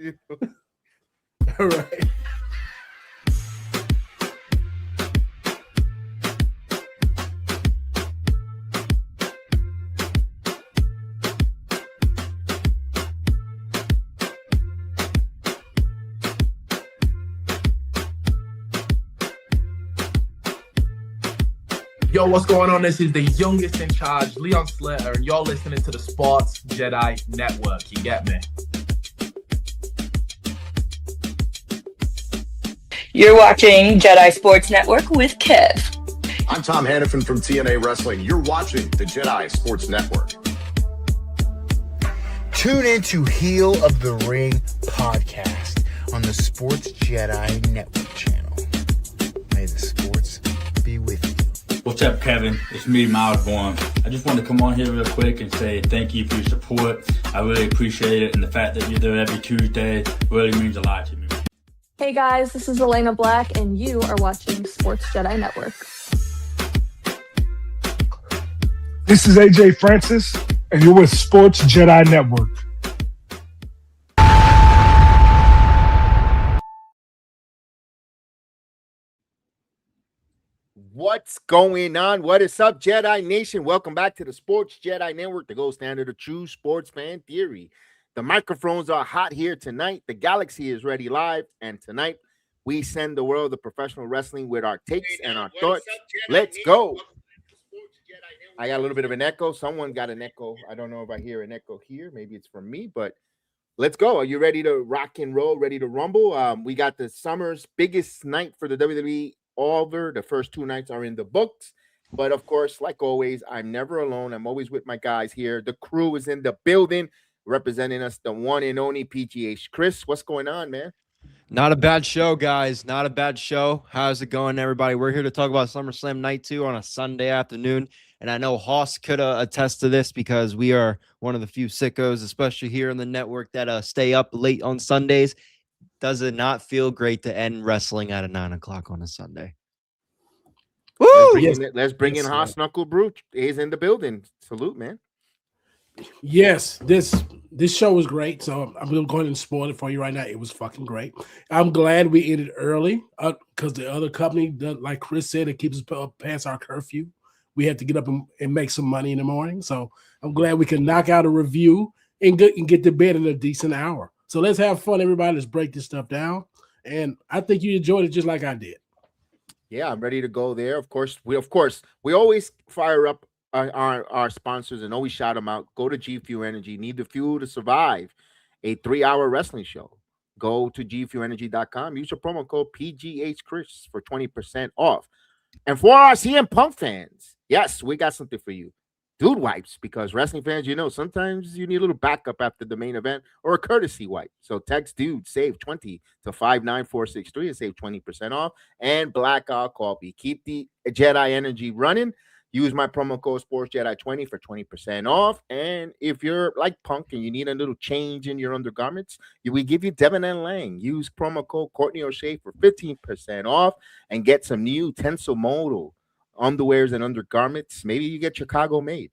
You know? All right. Yo, what's going on? This is the youngest in charge, Leon Slater, and you're listening to the Sports Jedi Network. You get me? You're watching Jedi Sports Network with Kev. I'm Tom Hannafin from TNA Wrestling. You're watching the Jedi Sports Network. Tune in to Heel of the Ring podcast on the Sports Jedi Network channel. May the sports be with you. What's up, Kevin? It's me, Miles Bourne. I just wanted to come on here real quick and say thank you for your support. I really appreciate it, and the fact that you're there every Tuesday really means a lot to me. Hey guys, this is Elena Black, and you are watching Sports Jedi Network. This is AJ Francis, and you're with Sports Jedi Network. What's going on? What is up, Jedi Nation? Welcome back to the Sports Jedi Network, the gold standard of true sports fan theory. The microphones are hot here tonight. The galaxy is ready live, and tonight we send the world of professional wrestling with our takes and our thoughts. Let's go. I got a little bit of an echo. Someone got an echo. I don't know if I hear an echo here. Maybe it's from me, but let's go. Are you ready to rock and roll, ready to rumble? We got the summer's biggest night for the WWE over. The first two nights are in the books. But, of course, like always, I'm never alone. I'm always with my guys here. The crew is in the building representing us, the one and only PGH Chris. What's going on, man? Not a bad show, guys. Not a bad show. How's it going, everybody? We're here to talk about SummerSlam Night 2 on a Sunday afternoon. And I know Haas could attest to this because we are one of the few sickos, especially here in the network, that stay up late on Sundays. Does it not feel great to end wrestling at 9 o'clock on a Sunday? Woo! Let's bring in Haas Knucklebrew. He's in the building. Salute, man. Yes, this show was great. So I'm going to go ahead and spoil it for you right now. It was fucking great. I'm glad we ended early because the other company, like Chris said, it keeps us past our curfew. We had to get up and make some money in the morning. So I'm glad we can knock out a review and get to bed in a decent hour. So let's have fun, everybody. Let's break this stuff down. And I think you enjoyed it just like I did. Yeah, I'm ready to go there. Of course, we always fire up our sponsors and always shout them out. Go to G Fuel Energy. Need the fuel to survive a 3-hour wrestling show. Go to gfuelenergy.com. Use your promo code PGH Chris for 20% off. And for our CM Punk fans, yes, we got something for you. Dude wipes, because wrestling fans, sometimes you need a little backup after the main event or a courtesy wipe. So text dude, save 20 to 59463 and save 20% off. And Blackout Coffee. Keep the Jedi energy running. Use my promo code SportsJedi20 for 20% off. And if you're like Punk and you need a little change in your undergarments, we give you Devin and Lang. Use promo code Courtney O'Shea for 15% off and get some new Tensile Modal underwears and undergarments. Maybe you get Chicago made.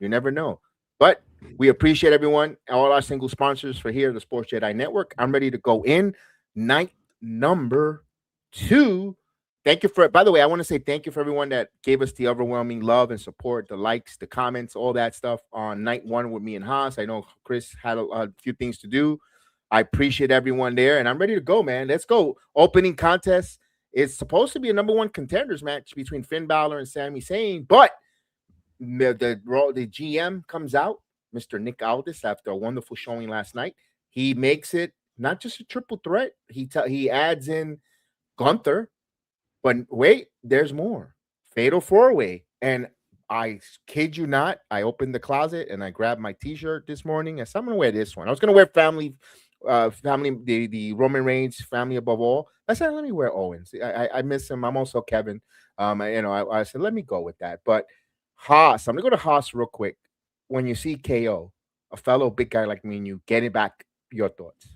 You never know. But we appreciate everyone, all our single sponsors for here, the Sports Jedi Network. I'm ready to go in. Night number 2. Thank you by the way, I want to say thank you for everyone that gave us the overwhelming love and support, the likes, the comments, all that stuff on night 1 with me and Haas. I know Chris had a few things to do. I appreciate everyone there, and I'm ready to go, man. Let's go. Opening contest. It's supposed to be a number 1 contenders match between Finn Balor and Sami Zayn, but the GM comes out, Mr. Nick Aldis, after a wonderful showing last night. He makes it not just a triple threat. He adds in Gunther, but wait, there's more. Fatal 4-way. And I kid you not, I opened the closet and I grabbed my T-shirt this morning. I said, I'm going to wear this one. I was going to wear family, the Roman Reigns, family above all. I said, let me wear Owens. I miss him. I'm also Kevin. I said, let me go with that. But Haas, I'm going to go to Haas real quick. When you see KO, a fellow big guy like me and you, getting back your thoughts.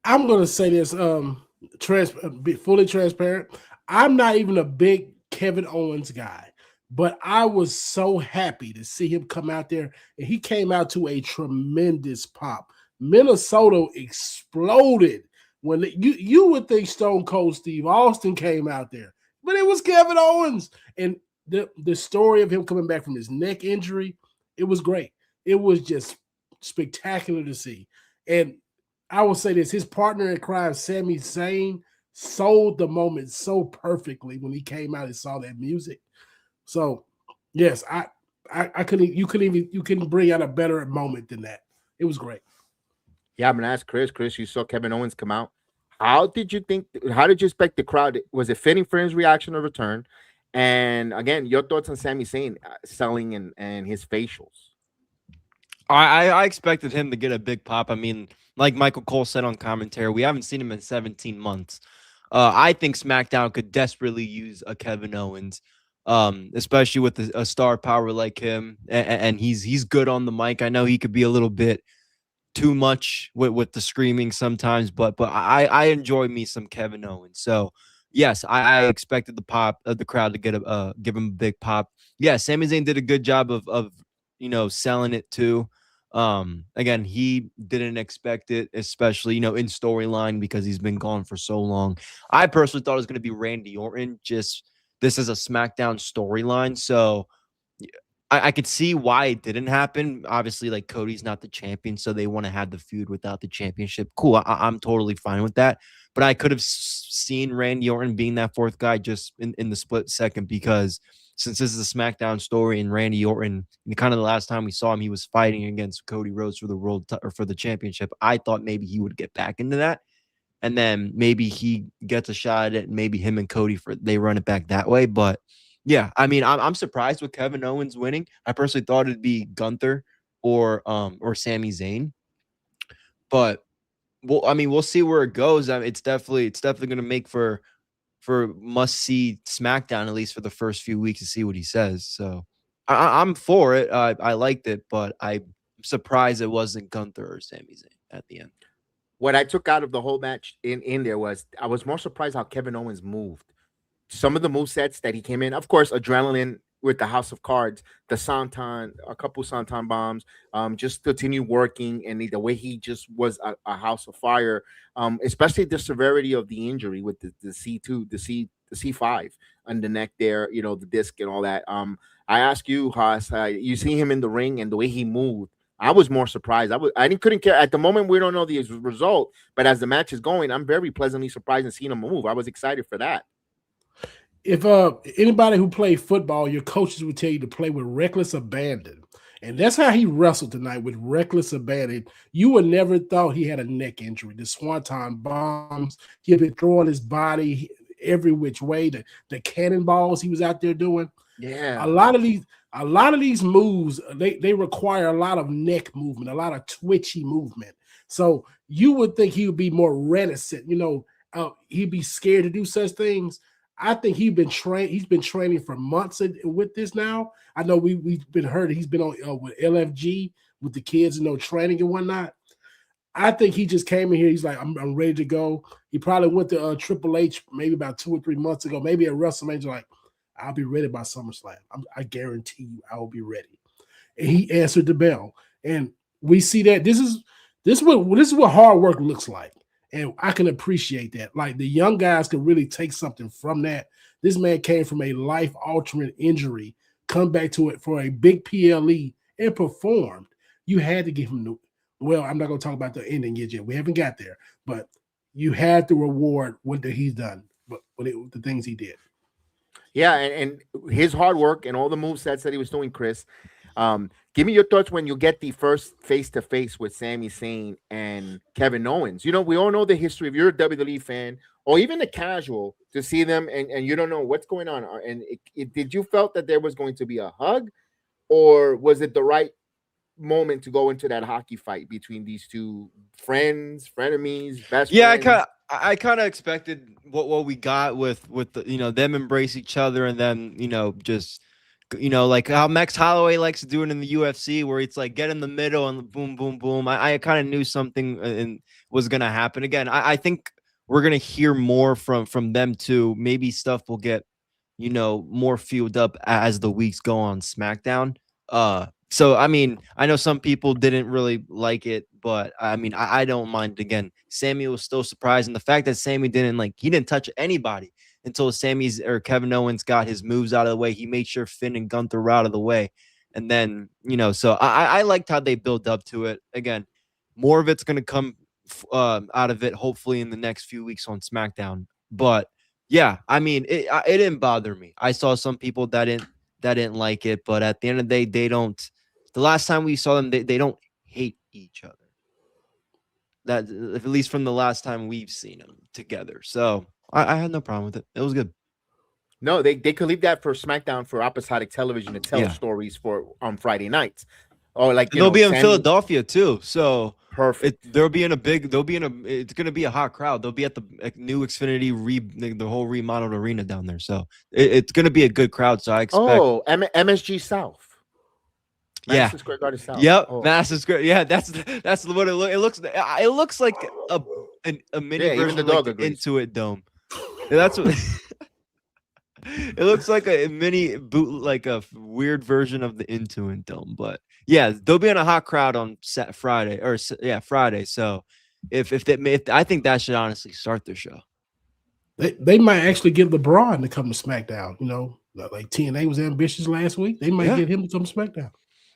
I'm going to say this, be fully transparent. I'm not even a big Kevin Owens guy, but I was so happy to see him come out there, and he came out to a tremendous pop. Minnesota exploded when you would think Stone Cold Steve Austin came out there, but it was Kevin Owens. And the story of him coming back from his neck injury, it was great. It was just spectacular to see. And I will say this, his partner in crime, Sami Zayn, sold the moment so perfectly when he came out and saw that music. So yes, I couldn't you couldn't bring out a better moment than that. It was great. Yeah, I'm gonna ask Chris. Chris, you saw Kevin Owens come out. How did you expect the crowd? Was it fitting for his reaction to return? And again, your thoughts on Sami Zayn selling and his facials. I expected him to get a big pop. I mean, like Michael Cole said on commentary, we haven't seen him in 17 months. I think SmackDown could desperately use a Kevin Owens, especially with a star power like him, and he's good on the mic. I know he could be a little bit too much with the screaming sometimes, but I enjoy me some Kevin Owens. So yes, I expected the crowd to give him a big pop. Yeah, Sami Zayn did a good job of selling it too. Again, he didn't expect it, especially in storyline, because he's been gone for so long. I personally thought it was going to be Randy Orton. Just this is a SmackDown storyline, so I could see why it didn't happen. Obviously, like, Cody's not the champion, so they want to have the feud without the championship. Cool, I'm totally fine with that. But I could have seen Randy Orton being that fourth guy just in the split second, because since this is a SmackDown story and Randy Orton, kind of the last time we saw him, he was fighting against Cody Rhodes for the for the championship. I thought maybe he would get back into that, and then maybe he gets a shot at it, and maybe him and Cody they run it back that way. But yeah, I mean, I'm surprised with Kevin Owens winning. I personally thought it'd be Gunther or Sami Zayn, but we'll see where it goes. I mean, it's definitely going to make for must see SmackDown, at least for the first few weeks, to see what he says. So I'm for it. I liked it, but I'm surprised it wasn't Gunther or Sami Zayn at the end. What I took out of the whole match in there was I was more surprised how Kevin Owens moved. Some of the movesets that he came in, of course, adrenaline with the House of Cards, the Santon, a couple Santon bombs, just continue working, and the way he just was a house of fire, especially the severity of the injury with the C2, the C5 on the neck there, the disc and all that. I ask you, Haas, you see him in the ring and the way he moved. I was more surprised. Couldn't care at the moment. We don't know the result, but as the match is going, I'm very pleasantly surprised in seeing him move. I was excited for that. If anybody who played football, your coaches would tell you to play with reckless abandon. And that's how he wrestled tonight, with reckless abandon. You would never thought he had a neck injury. The Swanton bombs, he had been throwing his body every which way. The cannonballs he was out there doing. Yeah. A lot of these moves, they require a lot of neck movement, a lot of twitchy movement. So you would think he would be more reticent, he'd be scared to do such things. I think he's been training for months with this now. I know we've been heard he's been on with LFG with the kids, training and whatnot. I think he just came in here. He's like, I'm ready to go. He probably went to Triple H maybe about 2 or 3 months ago, maybe at WrestleMania, like, I'll be ready by SummerSlam. I guarantee you I will be ready. And he answered the bell. And we see that this is what hard work looks like. And I can appreciate that. Like, the young guys can really take something from that. This man came from a life-altering injury, come back to it for a big PLE, and performed. You had to give him well, I'm not going to talk about the ending yet. We haven't got there. But you had to reward what he's done, the things he did. Yeah, and his hard work and all the movesets that he was doing, Chris. Give me your thoughts when you get the first face-to-face with Sami Zayn and Kevin Owens. We all know the history. If you're a WWE fan or even a casual, to see them and you don't know what's going on. And did you felt that there was going to be a hug, or was it the right moment to go into that hockey fight between these two frenemies, best friends? I kind of expected what we got with the, them embrace each other, and then just like how Max Holloway likes to do it in the UFC, where it's like get in the middle and boom, boom, boom. I kind of knew something was gonna happen. Again, I think we're gonna hear more from them too. Maybe stuff will get more fueled up as the weeks go on SmackDown. So, I mean, I know some people didn't really like it, but I mean, I don't mind. Again, Sammy was still surprised. And the fact that Sammy he didn't touch anybody until Sammy's or Kevin Owens got his moves out of the way. He made sure Finn and Gunther were out of the way. And then, so I liked how they built up to it. Again, more of it's going to come out of it, hopefully, in the next few weeks on SmackDown. But yeah, I mean, it didn't bother me. I saw some people that didn't like it, but at the end of the day, they don't. The last time we saw them, they don't hate each other. That, at least from the last time we've seen them together. So I had no problem with it. It was good. No, they could leave that for SmackDown for episodic television to tell stories for on Friday nights. Or like they'll be in Philadelphia too. So perfect. It's gonna be a hot crowd. They'll be at the new Xfinity the whole remodeled arena down there. So it's gonna be a good crowd. So I expect MSG South. Madison Square Garden South. Yep, Madison Square. Yeah, that's what it looks. It looks like a mini version of the Intuit Dome. That's what it looks like, a mini like a weird version of the Intuit Dome. But yeah, they'll be in a hot crowd on Friday. So if I think that should honestly start the show. They might actually get LeBron to come to SmackDown. Like TNA was ambitious last week. They might get him to come to SmackDown.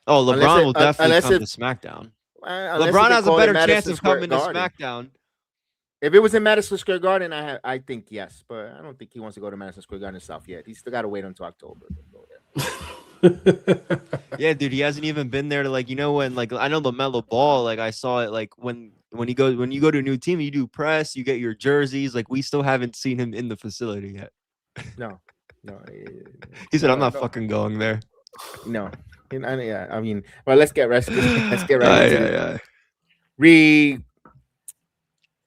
Oh, LeBron will definitely come to SmackDown. LeBron has a better chance of coming to SmackDown. If it was in Madison Square Garden, I think yes, but I don't think he wants to go to Madison Square Garden South yet. He's still got to wait until October. Yeah, dude, he hasn't even been there to when I know LaMelo Ball, I saw it when you go to a new team, you do press, you get your jerseys. We still haven't seen him in the facility yet. No. He said, "I'm not fucking going there." No. Yeah, I mean, well, let's get right into it.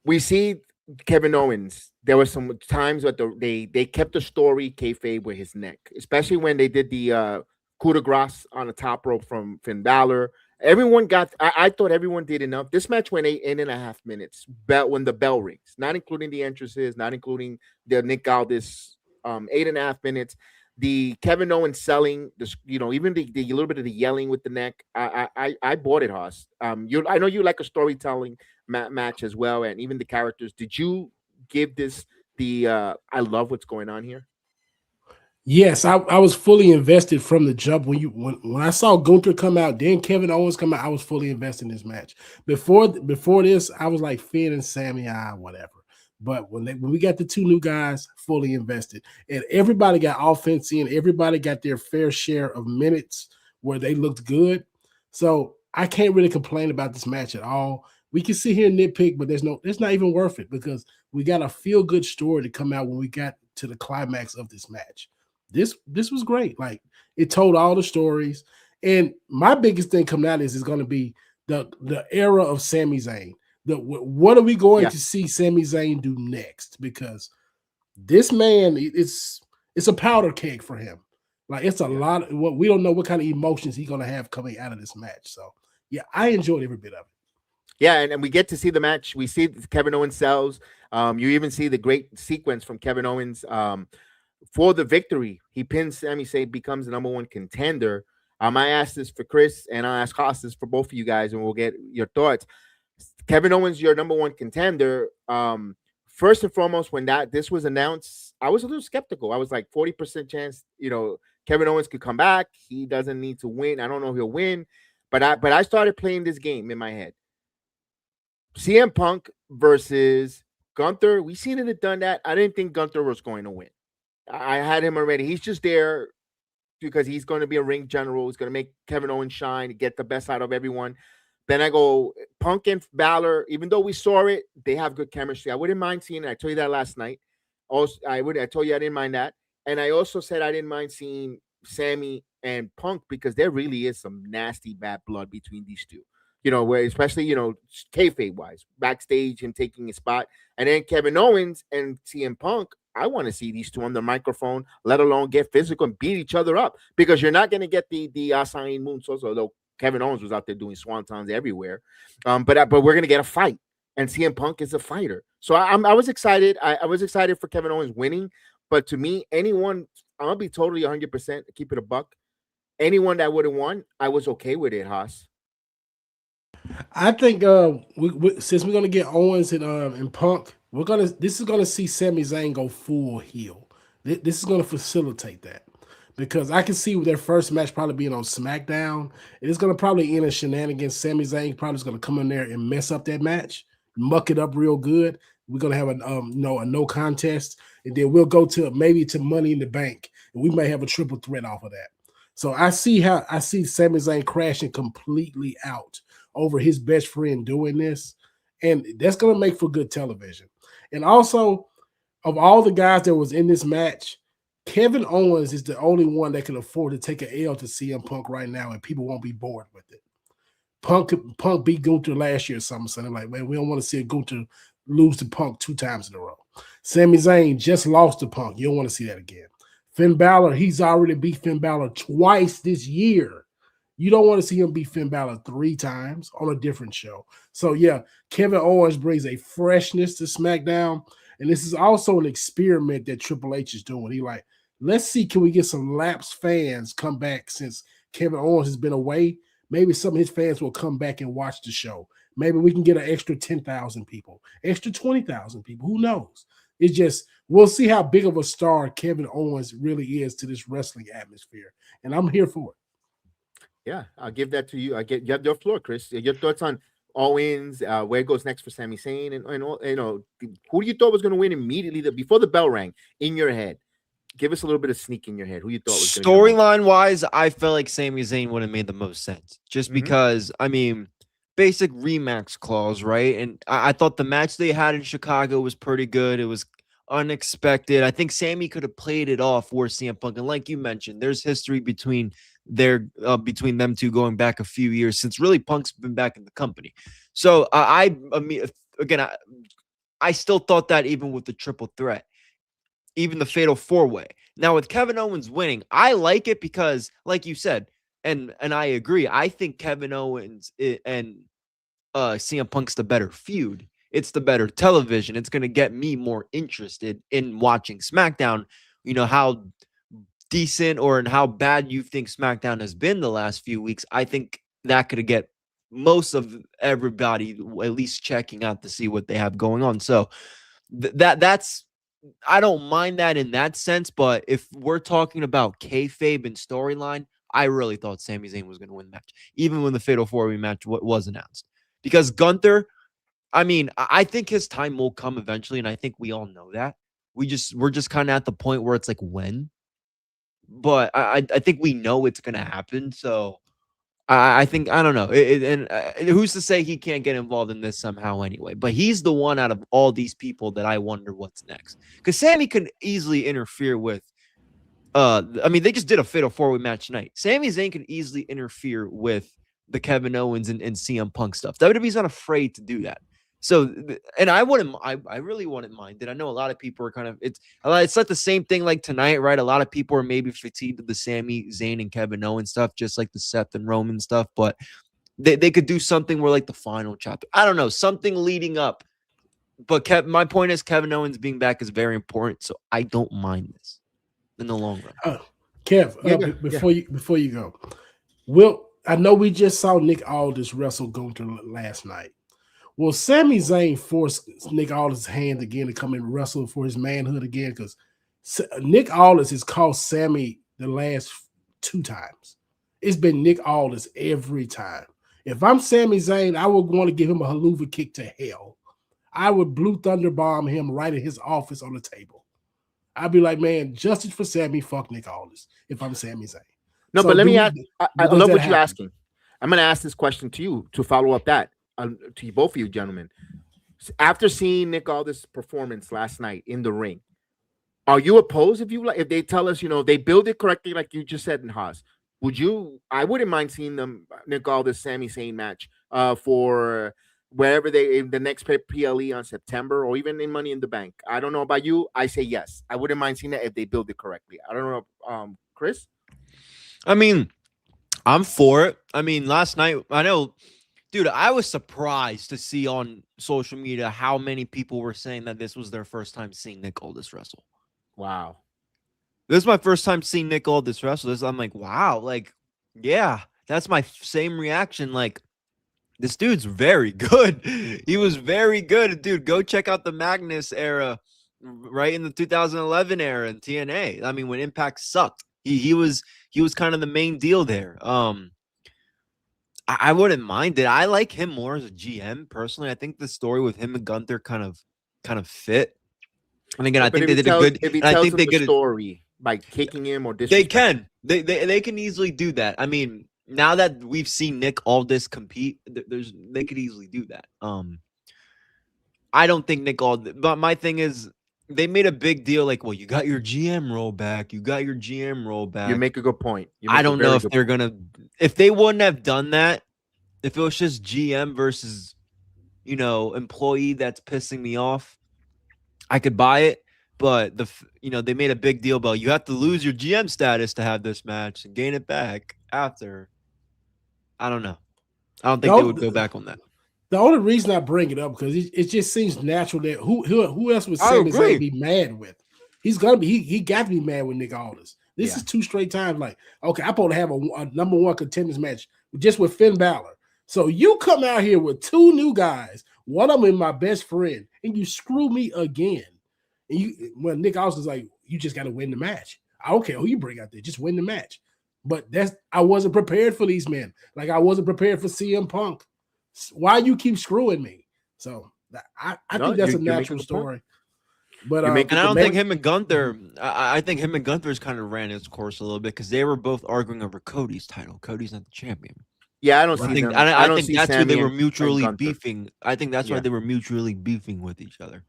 We see Kevin Owens. There were some times that they kept the story kayfabe with his neck, especially when they did the coup de grace on the top rope from Finn Balor. Everyone got. I thought everyone did enough. This match went 8.5 minutes. When the bell rings, not including the entrances, not including the Nick Aldis. 8.5 minutes. The Kevin Owens selling, even the little bit of the yelling with the neck. I bought it, Haas. I know you like a storytelling match as well, and even the characters. Did you give this the I love what's going on here? Yes, I was fully invested from the jump. When I saw Gunther come out, then Kevin Owens come out, I was fully invested in this match. Before this, I was like Finn and Sammy, whatever. But when we got the two new guys, fully invested, and everybody got offense in, everybody got their fair share of minutes where they looked good. So I can't really complain about this match at all. We can sit here and nitpick, but it's not even worth it because we got a feel good story to come out when we got to the climax of this match. This was great. It told all the stories, and my biggest thing coming out is going to be the era of Sami Zayn. What are we going to see Sami Zayn do next? Because this man, it's a powder keg for him. It's a lot of what we don't know what kind of emotions he's going to have coming out of this match. So yeah, I enjoyed every bit of it. Yeah, and we get to see the match. We see Kevin Owens sells. You even see the great sequence from Kevin Owens for the victory. He pins Sami Zayn, becomes the #1 contender. I asked this for Chris, and I'll ask Costas for both of you guys, and we'll get your thoughts. Kevin Owens, your #1 contender. First and foremost, when this was announced, I was a little skeptical. I was like 40% chance, Kevin Owens could come back. He doesn't need to win. I don't know if he'll win, but I started playing this game in my head. CM Punk versus Gunther. We seen it, done that. I didn't think Gunther was going to win. I had him already. He's just there because he's going to be a ring general. He's going to make Kevin Owens shine, get the best out of everyone. Then I go Punk and Balor. Even though we saw it, they have good chemistry. I wouldn't mind seeing it. I told you that last night. Also, I told you I didn't mind that. And I also said I didn't mind seeing Sammy and Punk because there really is some nasty bad blood between these two. Where especially, kayfabe wise, backstage, him taking his spot. And then Kevin Owens and CM Punk, I want to see these two on the microphone, let alone get physical and beat each other up because you're not going to get the Asahi moonsaults, although Kevin Owens was out there doing swantons everywhere. But we're going to get a fight, and CM Punk is a fighter. So I was excited. I was excited for Kevin Owens winning. But to me, I'm going to be totally 100%, keep it a buck. anyone that would have won, I was okay with it, Haas. I think since we're gonna get Owens and Punk, this is gonna see Sami Zayn go full heel. This is gonna facilitate that because I can see their first match probably being on SmackDown. It's gonna probably end in shenanigans. Sami Zayn probably is gonna come in there and mess up that match, muck it up real good. We're gonna have a no contest, and then we'll go to maybe to Money in the Bank, and we may have a triple threat off of that. So I see Sami Zayn crashing completely out over his best friend doing this, and that's going to make for good television. And also, of all the guys that was in this match, Kevin Owens is the only one that can afford to take an L to CM Punk right now, and people won't be bored with it. Punk beat Gunther last year or something, so they're like, man, we don't want to see Gunther lose to Punk 2 times in a row. Sami Zayn just lost to Punk. You don't want to see that again. Finn Balor, he's already beat Finn Balor twice this year. You don't want to see him beat Finn Balor 3 times on a different show. So, yeah, Kevin Owens brings a freshness to SmackDown. And this is also an experiment that Triple H is doing. He like, let's see, can we get some lapsed fans come back since Kevin Owens has been away? Maybe some of his fans will come back and watch the show. Maybe we can get an extra 10,000 people, extra 20,000 people. Who knows? It's just, we'll see how big of a star Kevin Owens really is to this wrestling atmosphere. And I'm here for it. Yeah, I'll give that to you. I get your floor, Chris. Your thoughts on Owens, where it goes next for Sami Zayn, and all, who you thought was going to win immediately before the bell rang in your head? Give us a little bit of sneak in your head. Who you thought was storyline wise? I felt like Sami Zayn would have made the most sense, just because I mean, basic rematch clause, right? And I thought the match they had in Chicago was pretty good. It was unexpected. I think Sami could have played it off for CM Punk, and like you mentioned, there's history between them two going back a few years since really Punk's been back in the company. So I mean, again, I still thought that even with the triple threat, even the fatal 4-way. Now with Kevin Owens winning, I like it because, like you said, and I agree. I think Kevin Owens and CM Punk's the better feud. It's the better television. It's going to get me more interested in watching SmackDown. You know, how decent or in how bad you think SmackDown has been the last few weeks. I think that could get most of everybody at least checking out to see what they have going on. So that's I don't mind that in that sense. But if we're talking about kayfabe and storyline, I really thought Sami Zayn was going to win the match, even when the Fatal 4-Way match was announced. Because Gunther, I mean, I think his time will come eventually, and I think we all know that. We're just kind of at the point where it's like, when? But I think we know it's going to happen. So I think, I don't know. Who's to say he can't get involved in this somehow anyway? But he's the one out of all these people that I wonder what's next. Because Sami could easily interfere with, I mean, they just did a Fatal 4-Way match tonight. Sami Zayn could easily interfere with the Kevin Owens and CM Punk stuff. WWE's not afraid to do that. So, and I really wouldn't mind it. I know a lot of people are kind of, it's like the same thing like tonight, right? A lot of people are maybe fatigued with the Sami Zayn and Kevin Owens stuff, just like the Seth and Roman stuff, but they could do something where like the final chapter, I don't know, something leading up. But my point is Kevin Owens being back is very important, so I don't mind this in the long run. Kev, before you go, I know we just saw Nick Aldis wrestle Gunther last night. Will Sami Zayn force Nick Aldis' hand again to come and wrestle for his manhood again? Because Nick Aldis has cost Sami the last 2 times. It's been Nick Aldis every time. If I'm Sami Zayn, I would want to give him a haluva kick to hell. I would Blue Thunder bomb him right in his office on the table. I'd be like, man, justice for Sami, fuck Nick Aldis, if I'm Sami Zayn. No, so but let me ask. I love what you're asking. I'm going to ask this question to you to follow up that. To both of you gentlemen, after seeing Nick Aldis' performance last night in the ring, are you opposed if they tell us, they build it correctly like you just said in Haas? I wouldn't mind seeing them Nick Aldis Sami Zayn match for wherever the next PLE on September or even in Money in the Bank. I don't know about you. I say yes. I wouldn't mind seeing that if they build it correctly. I don't know, Chris. I mean, I'm for it. I mean, last night I know. Dude, I was surprised to see on social media how many people were saying that this was their first time seeing Nick Aldis wrestle. Wow. This is my first time seeing Nick Aldis wrestle. I'm like, wow. Like, Yeah, that's my same reaction. Like, this dude's very good. He was very good, dude. Go check out the Magnus era, right in the 2011 era in TNA. I mean, when Impact sucked, he was kind of the main deal there. I wouldn't mind it. I like him more as a GM personally. I think the story with him and Gunther kind of fit. And again, I think they did a good. If he And I tells think him they the did. story by kicking him or They disrespecting. can. They can easily do that. I mean, now that we've seen Nick Aldis compete, they could easily do that. I don't think Nick Aldis, but my thing is they made a big deal like, well, you got your GM role back. You got your GM role back. You make a good point. I don't know if they're gonna, if they wouldn't have done that, if it was just GM versus, employee that's pissing me off, I could buy it. But they made a big deal about you have to lose your GM status to have this match and gain it back after. I don't know. I don't think they would go back on that. The only reason I bring it up because it just seems natural that who else would Sami Zayn be mad with? He's gonna be he got to be mad with Nick Aldis. This is 2 straight times. Like, okay, I'm supposed to have a number 1 contenders match just with Finn Balor. So you come out here with 2 new guys, one of them is my best friend, and you screw me again. And Nick Aldis is like, you just got to win the match. I don't care who you bring out there, just win the match. But I wasn't prepared for these men. Like I wasn't prepared for CM Punk. Why you keep screwing me? So I think that's a natural story. But and I don't think him and Gunther. I think him and Gunther's kind of ran its course a little bit because they were both arguing over Cody's title. Cody's not the champion. Yeah, I don't see them. I think that's where Sami they were and mutually beefing. I think that's why they were mutually beefing with each other.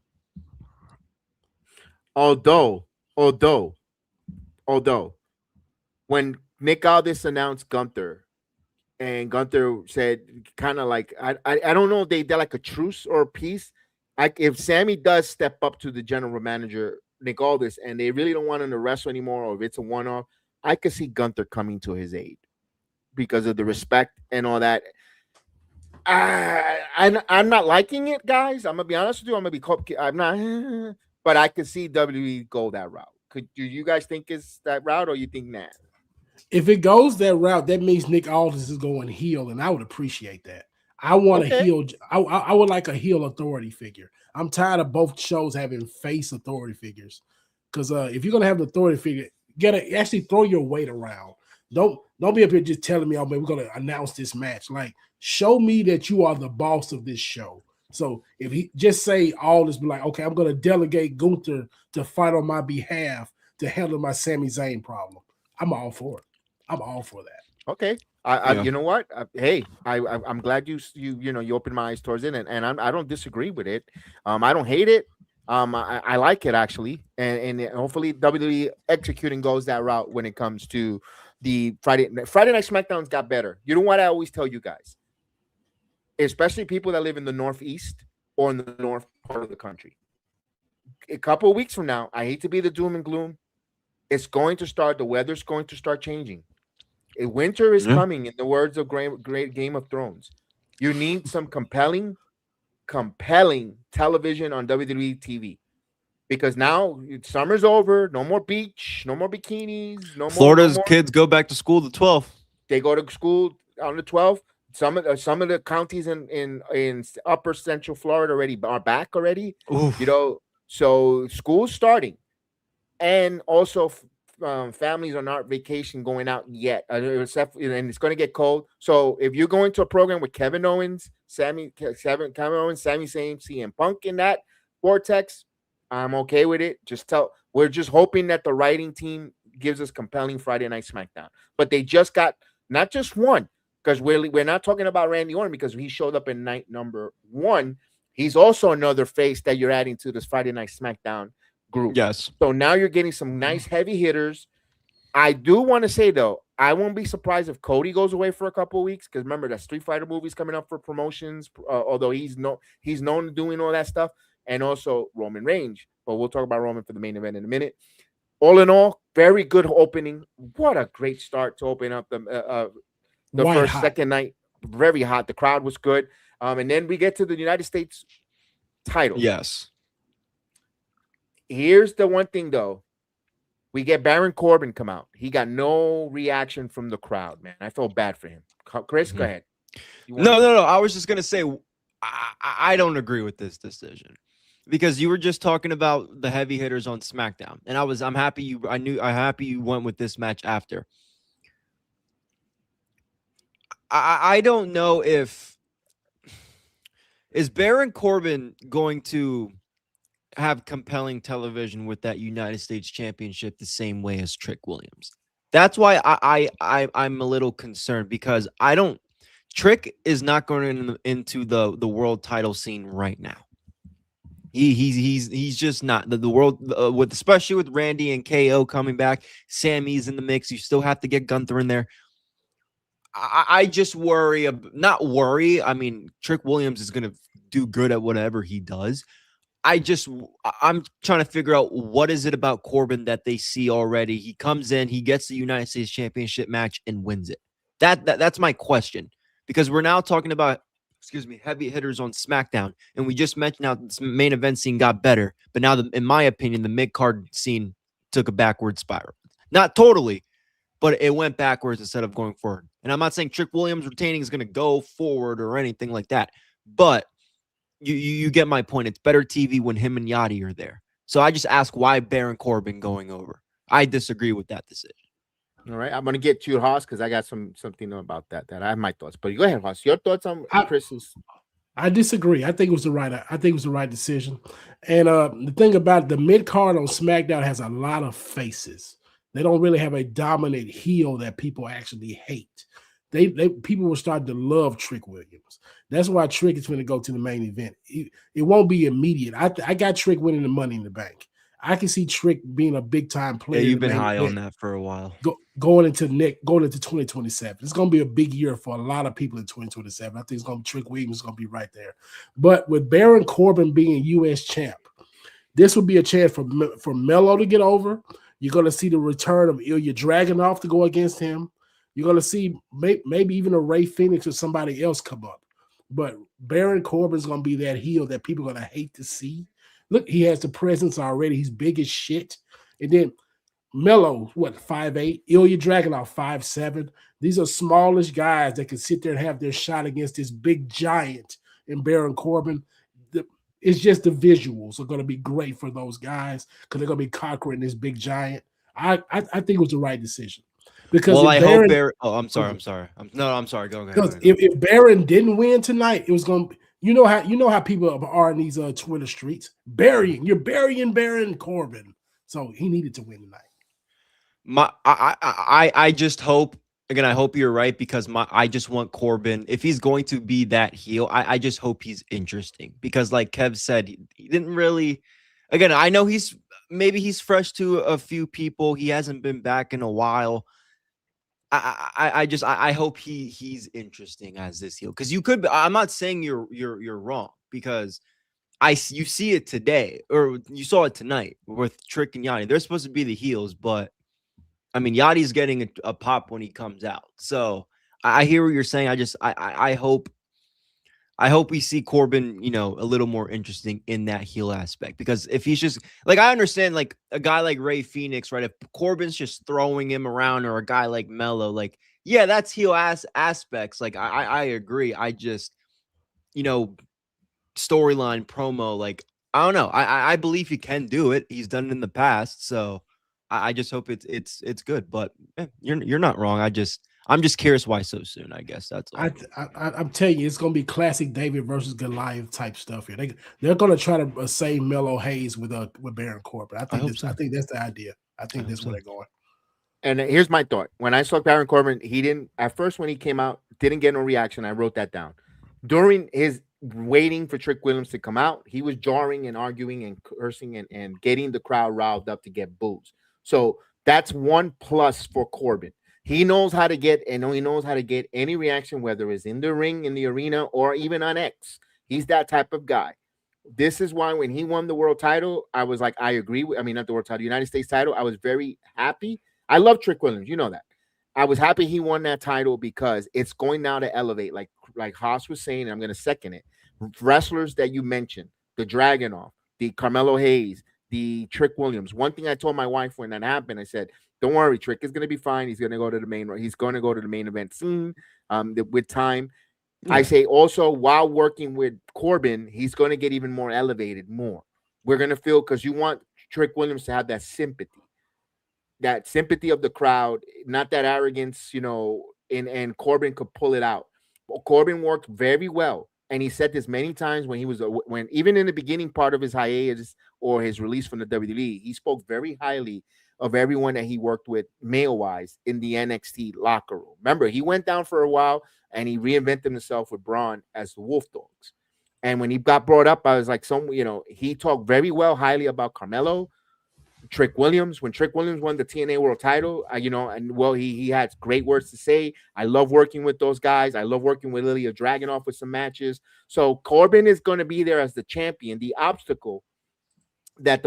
Although, when Nick Aldis announced Gunther, and Gunther said, kind of like, I don't know if they're like a truce or a peace. If Sami does step up to the general manager, Nick Aldis, and they really don't want him to wrestle anymore, or if it's a one-off, I could see Gunther coming to his aid because of the respect and all that. I'm not liking it, guys. I'm gonna be honest with you. I'm not, but I could see WWE go that route. Do you guys think it's that route, or you think nah? If it goes that route, that means Nick Aldis is going heel, and I would appreciate that. I want a heel. I would like a heel authority figure. I'm tired of both shows having face authority figures. Because if you're gonna have an authority figure, you gotta actually throw your weight around. Don't be up here just telling me, oh man, we're gonna announce this match. Like, show me that you are the boss of this show. So if he just say all this, be like, okay, I'm gonna delegate Gunther to fight on my behalf to handle my Sami Zayn problem. I'm all for it. I'm all for that. Okay. You know what? I'm glad you opened my eyes towards it, and I don't disagree with it. I don't hate it. I like it actually, and hopefully WWE executing goes that route when it comes to the Friday Night SmackDowns got better. You know what I always tell you guys, especially people that live in the Northeast or in the north part of the country. A couple of weeks from now, I hate to be the doom and gloom. It's going to start. The weather's going to start changing. Winter is coming, in the words of great Game of Thrones. You need some compelling television on WWE TV, because now summer's over. No more beach, no more bikinis. Florida's kids go back to school the 12th. They go to school on the 12th. Some of the counties in upper central Florida already are back already. Oof. So school's starting, and also families are not vacation going out yet, and it's going to get cold. So if you're going to a program with Kevin Owens, Sami Zayn, CM Punk in that vortex, I'm okay with it. We're just hoping that the writing team gives us compelling Friday Night SmackDown. But they just got not just one, because we're not talking about Randy Orton because he showed up in night number 1. He's also another face that you're adding to this Friday Night SmackDown group. Yes. So now you're getting some nice heavy hitters. I do want to say though, I won't be surprised if Cody goes away for a couple of weeks, because remember that Street Fighter movie's coming up for promotions. Although he's known to doing all that stuff, and also Roman Reigns. But we'll talk about Roman for the main event in a minute. All in all, very good opening. What a great start to open up the second night. Very hot. The crowd was good. And then we get to the United States title. Yes. Here's the one thing, though. We get Baron Corbin come out. He got no reaction from the crowd, man. I felt bad for him. Chris, go ahead. No. I was just gonna say I don't agree with this decision because you were just talking about the heavy hitters on SmackDown, and I'm happy you went with this match after. I don't know if is Baron Corbin going to have compelling television with that United States Championship the same way as Trick Williams. That's why I'm a little concerned because Trick is not going into the world title scene right now. He's just not the world with, especially with Randy and KO coming back. Sammy's in the mix. You still have to get Gunther in there. I just worry, not worry. I mean, Trick Williams is going to do good at whatever he does. I'm trying to figure out what is it about Corbin that they see already. He comes in, he gets the United States Championship match and wins it. That's my question, because we're now talking about, heavy hitters on SmackDown, and we just mentioned how this main event scene got better, but now, in my opinion, the mid-card scene took a backward spiral. Not totally, but it went backwards instead of going forward. And I'm not saying Trick Williams retaining is going to go forward or anything like that, but you get my point. It's better TV when him and Yachty are there. So I just ask, why Baron Corbin going over? I disagree with that decision. All right, I'm gonna get to you, Haas, because I got something about that I have my thoughts. But go ahead, Haas. Your thoughts on Chris's? I disagree. I think it was the right decision. And the thing about the mid card on SmackDown has a lot of faces. They don't really have a dominant heel that people actually hate. People will start to love Trick Williams. That's why Trick is going to go to the main event. It won't be immediate. I got Trick winning the Money in the Bank. I can see Trick being a big time player. Yeah, you've been high on that for a while. Going into 2027. It's going to be a big year for a lot of people in 2027. I think it's going to be Trick Williams is going to be right there. But with Baron Corbin being U.S. champ, this would be a chance for Melo to get over. You're going to see the return of Ilya Dragunov to go against him. You're going to see maybe even a Ray Phoenix or somebody else come up. But Baron Corbin's going to be that heel that people are going to hate to see. Look, he has the presence already. He's big as shit. And then Melo, 5'8", Ilya Dragunov, 5'7". These are smallish guys that can sit there and have their shot against this big giant in Baron Corbin. It's just the visuals are going to be great for those guys because they're going to be conquering this big giant. I think it was the right decision. Because I hope Baron. Oh, I'm sorry. I'm sorry. Go ahead. Because if Baron didn't win tonight, it was going to. You know how people are in these Twitter streets. You're burying Baron Corbin. So he needed to win tonight. I just hope. Again, I hope you're right because I just want Corbin. If he's going to be that heel, I just hope he's interesting because, like Kev said, he didn't really. Again, I know he's fresh to a few people. He hasn't been back in a while. I hope he's interesting as this heel because you could. I'm not saying you're wrong because you see it today or you saw it tonight with Trick and Yachty. They're supposed to be the heels, but I mean Yachty's getting a pop when he comes out. So I hear what you're saying. I hope we see Corbin, a little more interesting in that heel aspect because if he's just like, I understand like a guy like Ray Phoenix, right? If Corbin's just throwing him around or a guy like Melo, like, yeah, that's heel aspects. Like I agree. I just, storyline promo, like, I don't know. I believe he can do it. He's done it in the past. So I just hope it's good, but you're not wrong. I'm just curious why so soon. I guess that's all. I'm telling you, it's going to be classic David versus Goliath type stuff here. They're going to try to save Melo Hayes with Baron Corbin. I think that's the idea. I think that's where they're going. And here's my thought: when I saw Baron Corbin, he didn't at first when he came out didn't get no reaction. I wrote that down. During his waiting for Trick Williams to come out, he was jarring and arguing and cursing and getting the crowd riled up to get boos. So that's one plus for Corbin. He knows how to get any reaction, whether it's in the ring, in the arena, or even on X. He's that type of guy. This is why when he won the world title, I was like, I agree. Not the world title, United States title. I was very happy. I love Trick Williams. You know that. I was happy he won that title because it's going now to elevate, like Haas was saying, and I'm going to second it. Wrestlers that you mentioned, the Dragunov, the Carmelo Hayes, the Trick Williams. One thing I told my wife when that happened, I said, "Don't worry, Trick is going to be fine. He's going to go to the main. He's going to go to the main event soon. With time." I say also while working with Corbin, he's going to get even more elevated. We're going to feel, because you want Trick Williams to have that sympathy of the crowd, not that arrogance, and Corbin could pull it out. Well, Corbin worked very well. And he said this many times when even in the beginning part of his hiatus or his release from the WWE, he spoke very highly of everyone that he worked with male-wise in the NXT locker room. Remember, he went down for a while and he reinvented himself with Braun as the Wolf Dogs. And when he got brought up, I was like, he talked very well highly about Carmelo, Trick Williams. When Trick Williams won the TNA World Title, he had great words to say. I love working with those guys. I love working with Ilya Dragunov with some matches. So Corbin is going to be there as the champion. The obstacle that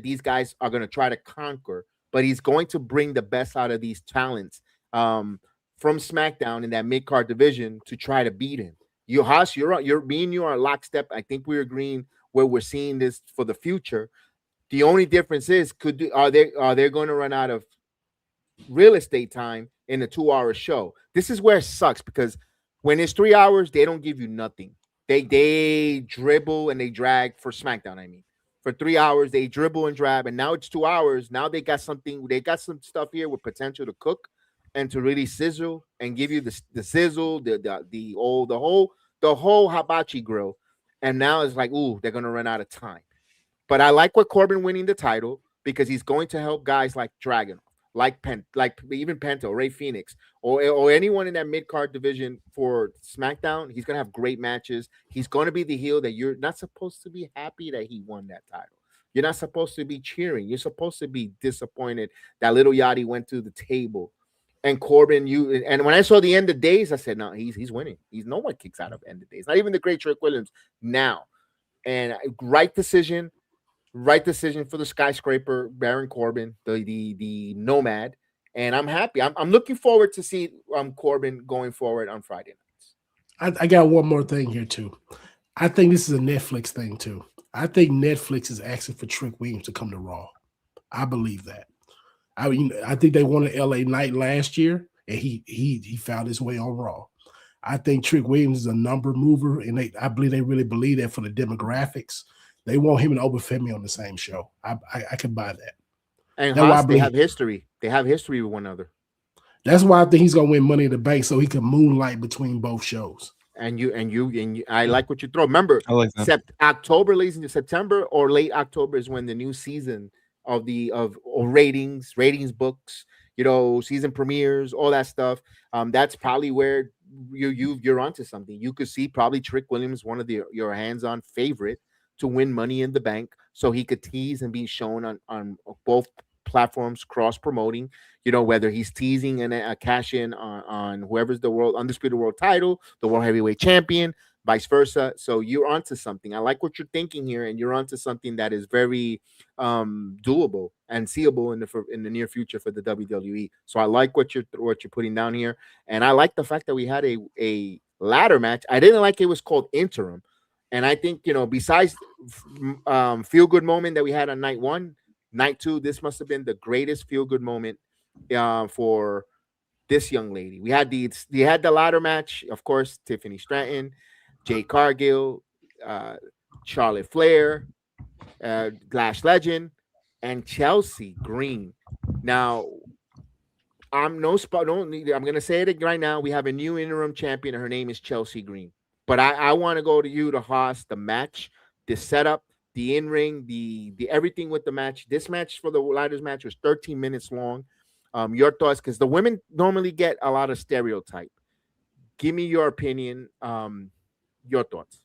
these guys are going to try to conquer, but he's going to bring the best out of these talents from SmackDown in that mid-card division to try to beat him. Haas, me and you are lockstep. I think we're agreeing where we're seeing this for the future. The only difference is, are they going to run out of real estate time in a 2-hour show? This is where it sucks, because when it's 3 hours, they don't give you nothing. They dribble and they drag for SmackDown. I mean, for 3 hours, they dribble and drag, and now it's 2 hours. Now they got something. They got some stuff here with potential to cook and to really sizzle and give you the sizzle, the whole hibachi grill. And now it's like, ooh, they're gonna run out of time. But I like what Corbin winning the title, because he's going to help guys like Dragon, like even Penta, Ray Phoenix, or anyone in that mid-card division for SmackDown. He's going to have great matches. He's going to be the heel that you're not supposed to be happy that he won that title. You're not supposed to be cheering. You're supposed to be disappointed that Little Yachty went to the table. And Corbin, and when I saw the end of days, I said, no, he's winning. No one kicks out of end of days. Not even the great Trick Williams now. And right decision for the skyscraper, Baron Corbin, the nomad, and I'm happy. I'm looking forward to see Corbin going forward on Friday nights. I got one more thing here too. I think this is a Netflix thing too. I think Netflix is asking for Trick Williams to come to Raw. I believe that. I think they wanted LA Knight last year, and he found his way on Raw. I think Trick Williams is a number mover, and I believe they really believe that for the demographics. They want him and Obafemi on the same show. I can buy that. And Haas, they have history. They have history with one another. That's why I think he's gonna win Money in the Bank, so he can moonlight between both shows. And I like what you throw. Remember, I like that. October, ladies and September or late October is when the new season of ratings books, season premieres, all that stuff. That's probably where you're onto something. You could see probably Trick Williams, one of your hands-on favorite, to win Money in the Bank, so he could tease and be shown on both platforms, cross promoting, whether he's teasing and a cash in on whoever's the undisputed world title, the world heavyweight champion, vice versa. So you're onto something. I like what you're thinking here, and you're onto something that is very doable and seeable in the near future for the WWE. So I like what you're putting down here, and I like the fact that we had a ladder match. I didn't like it was called Interim. And I think, besides feel-good moment that we had on night 1, night 2, this must have been the greatest feel-good moment for this young lady. We had the ladder match, of course, Tiffany Stratton, Jade Cargill, Charlotte Flair, Lash Legend, and Chelsea Green. Now, I'm going to say it right now. We have a new interim champion, and her name is Chelsea Green. But I want to go to you, to Haas, the match, the setup, the in-ring, the everything with the match. This match for the ladders match was 13 minutes long. Your thoughts, because the women normally get a lot of stereotype. Give me your opinion, your thoughts.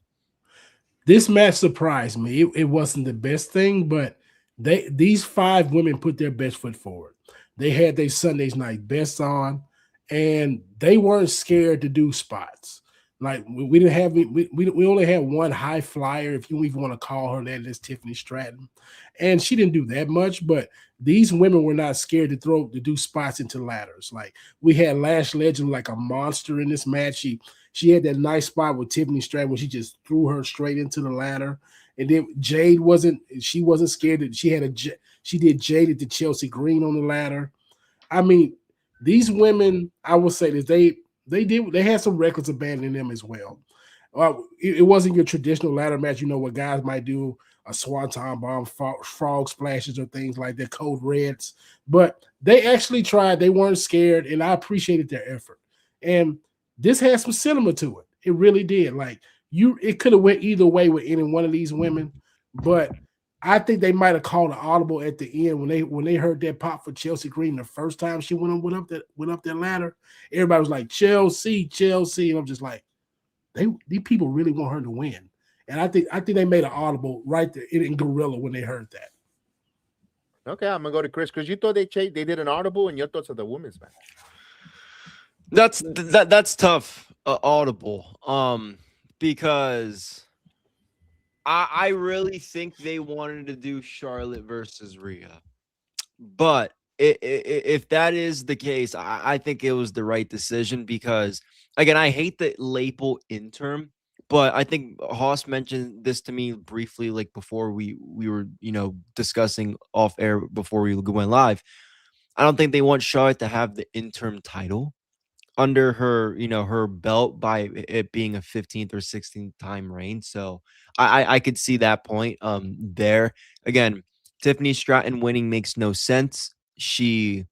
This match surprised me. It wasn't the best thing, but these 5 women put their best foot forward. They had their Sunday's night best on, and they weren't scared to do spots. Like we didn't have we only had one high flyer, if you even want to call her that, is Tiffany Stratton, and she didn't do that much. But these women were not scared to do spots into ladders. Like we had Lash Legend like a monster in this match. She had that nice spot with Tiffany Stratton where she just threw her straight into the ladder, And then Jade wasn't scared that she did Jade to Chelsea Green on the ladder. I mean, these women, I will say this, they had some records abandoning them as well. It wasn't your traditional ladder match, you know, what guys might do, a swanton bomb, frog splashes or things like that, code reds. But they actually tried. They weren't scared, and I appreciated their effort. And this had some cinema to it. It really did. Like, it could have went either way with any one of these women, but I think they might have called an audible at the end when they heard that pop for Chelsea Green the first time she went up that ladder. Everybody was like, Chelsea, and I'm just like, these people really want her to win. And I think they made an audible right there in Gorilla when they heard that. Okay, I'm gonna go to Chris because you thought they did an audible, and your thoughts of the women's match. That's tough, audible. Because I really think they wanted to do Charlotte versus Rhea, but if that is the case, I think it was the right decision because, again, I hate the label interim, but I think Haas mentioned this to me briefly, like before we were, discussing off air before we went live. I don't think they want Charlotte to have the interim title under her, her belt by it being a 15th or 16th time reign. So I could see that point there. Again, Tiffany Stratton winning makes no sense. She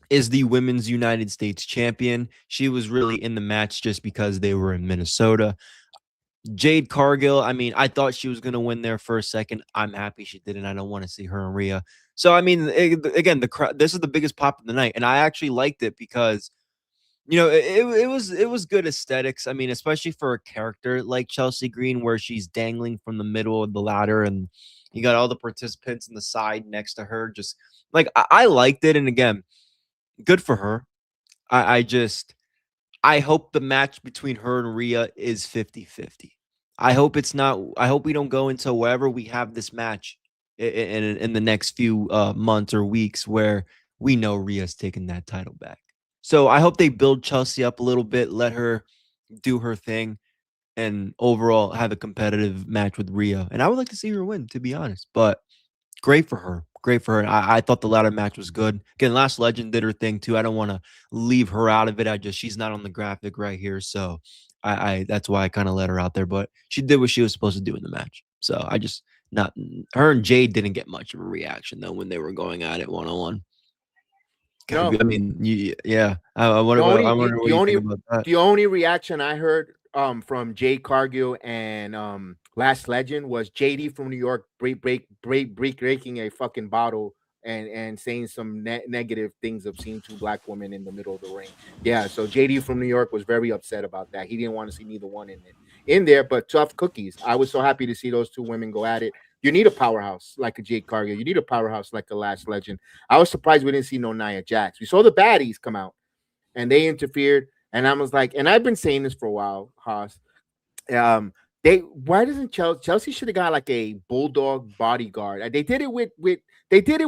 is the women's United States champion. She was really in the match just because they were in Minnesota. Jade Cargill, I mean, I thought she was going to win there for a second. I'm happy she didn't. I don't want to see her and Rhea. So, I mean, again, this is the biggest pop of the night. And I actually liked it because, it was good aesthetics. I mean, especially for a character like Chelsea Green, where she's dangling from the middle of the ladder and you got all the participants in the side next to her. Just like, I liked it. And again, good for her. I hope the match between her and Rhea is 50-50. I hope it's not. I hope we don't go into wherever we have this match in the next few months or weeks where we know Rhea's taking that title back. So I hope they build Chelsea up a little bit, let her do her thing, and overall have a competitive match with Rhea. And I would like to see her win, to be honest. But great for her. Great for her. I thought the ladder match was good. Again, Lash Legend did her thing too. I don't want to leave her out of it. She's not on the graphic right here. So I that's why I kind of let her out there. But she did what she was supposed to do in the match. So her and Jade didn't get much of a reaction though when they were going at it one-on-one. No. I mean, yeah. I wonder what you think about that. The only reaction I heard from Jade Cargill and Lash Legend was JD from New York breaking a fucking bottle and saying some negative things of seeing two black women in the middle of the ring. Yeah, so JD from New York was very upset about that. He didn't want to see neither one in there, but tough cookies. I was so happy to see those two women go at it. You need a powerhouse like a Jade Cargill. You need a powerhouse like a Lash Legend. I was surprised we didn't see no Nia Jax. We saw the baddies come out and they interfered. And I was like, and I've been saying this for a while, Haas. Why doesn't Chelsea should have got like a bulldog bodyguard? They did it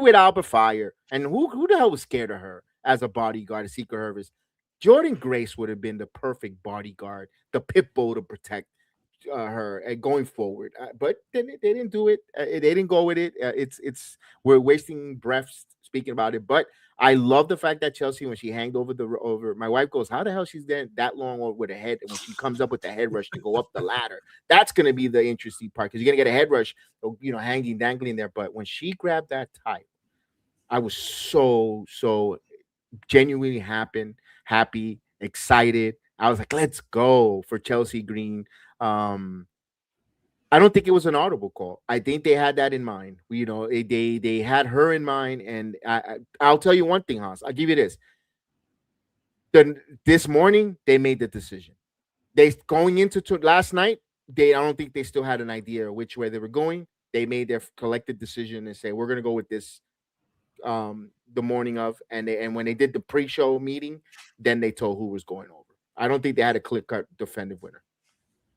with Albert Fire, and who the hell was scared of her as a bodyguard, a Secret Service? Jordan Grace would have been the perfect bodyguard, the pit bull to protect her going forward. But they didn't do it. They didn't go with it. We're wasting breaths speaking about it, but I love the fact that Chelsea, when she hanged over, my wife goes, how the hell she's there that long with a head? And when she comes up with the head rush to go up the ladder, that's going to be the interesting part because you're going to get a head rush, hanging, dangling there. But when she grabbed that title, I was so genuinely happy, excited. I was like, let's go for Chelsea Green. I don't think it was an audible call. I think they had that in mind. They had her in mind, and I'll tell you one thing, Hans. I'll give you this. This morning they made the decision. They going into last night. I don't think they still had an idea which way they were going. They made their collective decision and say we're going to go with this. The morning of, and when they did the pre-show meeting, then they told who was going over. I don't think they had a clear-cut definitive winner.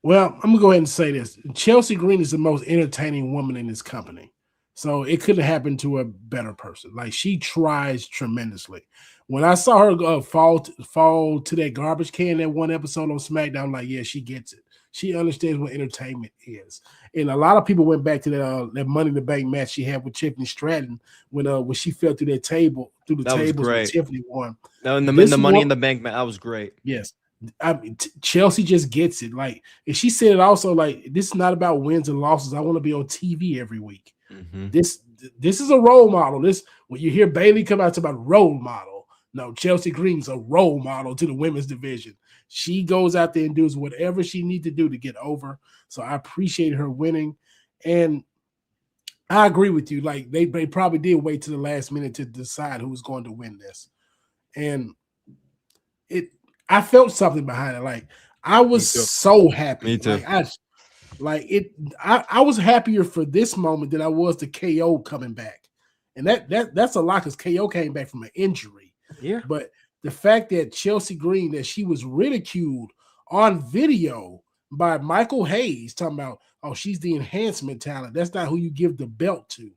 Well, I'm gonna go ahead and say this. Chelsea Green is the most entertaining woman in this company. So it couldn't happen to a better person. Like, she tries tremendously. When I saw her fall to that garbage can that one episode on SmackDown, I'm like, yeah, she gets it. She understands what entertainment is. And a lot of people went back to that Money in the Bank match she had with Tiffany Stratton when she fell through the tables when Tiffany won. No, in the Money in the Bank match, that was great. Yes. I mean, Chelsea just gets it. Like, and she said it also, like, this is not about wins and losses. I want to be on TV every week. Mm-hmm. This is a role model. When you hear Bailey come out, it's about role model. No, Chelsea Green's a role model to the women's division. She goes out there and does whatever she needs to do to get over. So I appreciate her winning. And I agree with you. Like, they probably did wait to the last minute to decide who was going to win this. And I felt something behind it. Like, I was so happy. Me too. I was happier for this moment than I was the KO coming back. And that's a lot because KO came back from an injury. Yeah. But the fact that Chelsea Green, that she was ridiculed on video by Michael Hayes, talking about, oh, she's the enhancement talent. That's not who you give the belt to.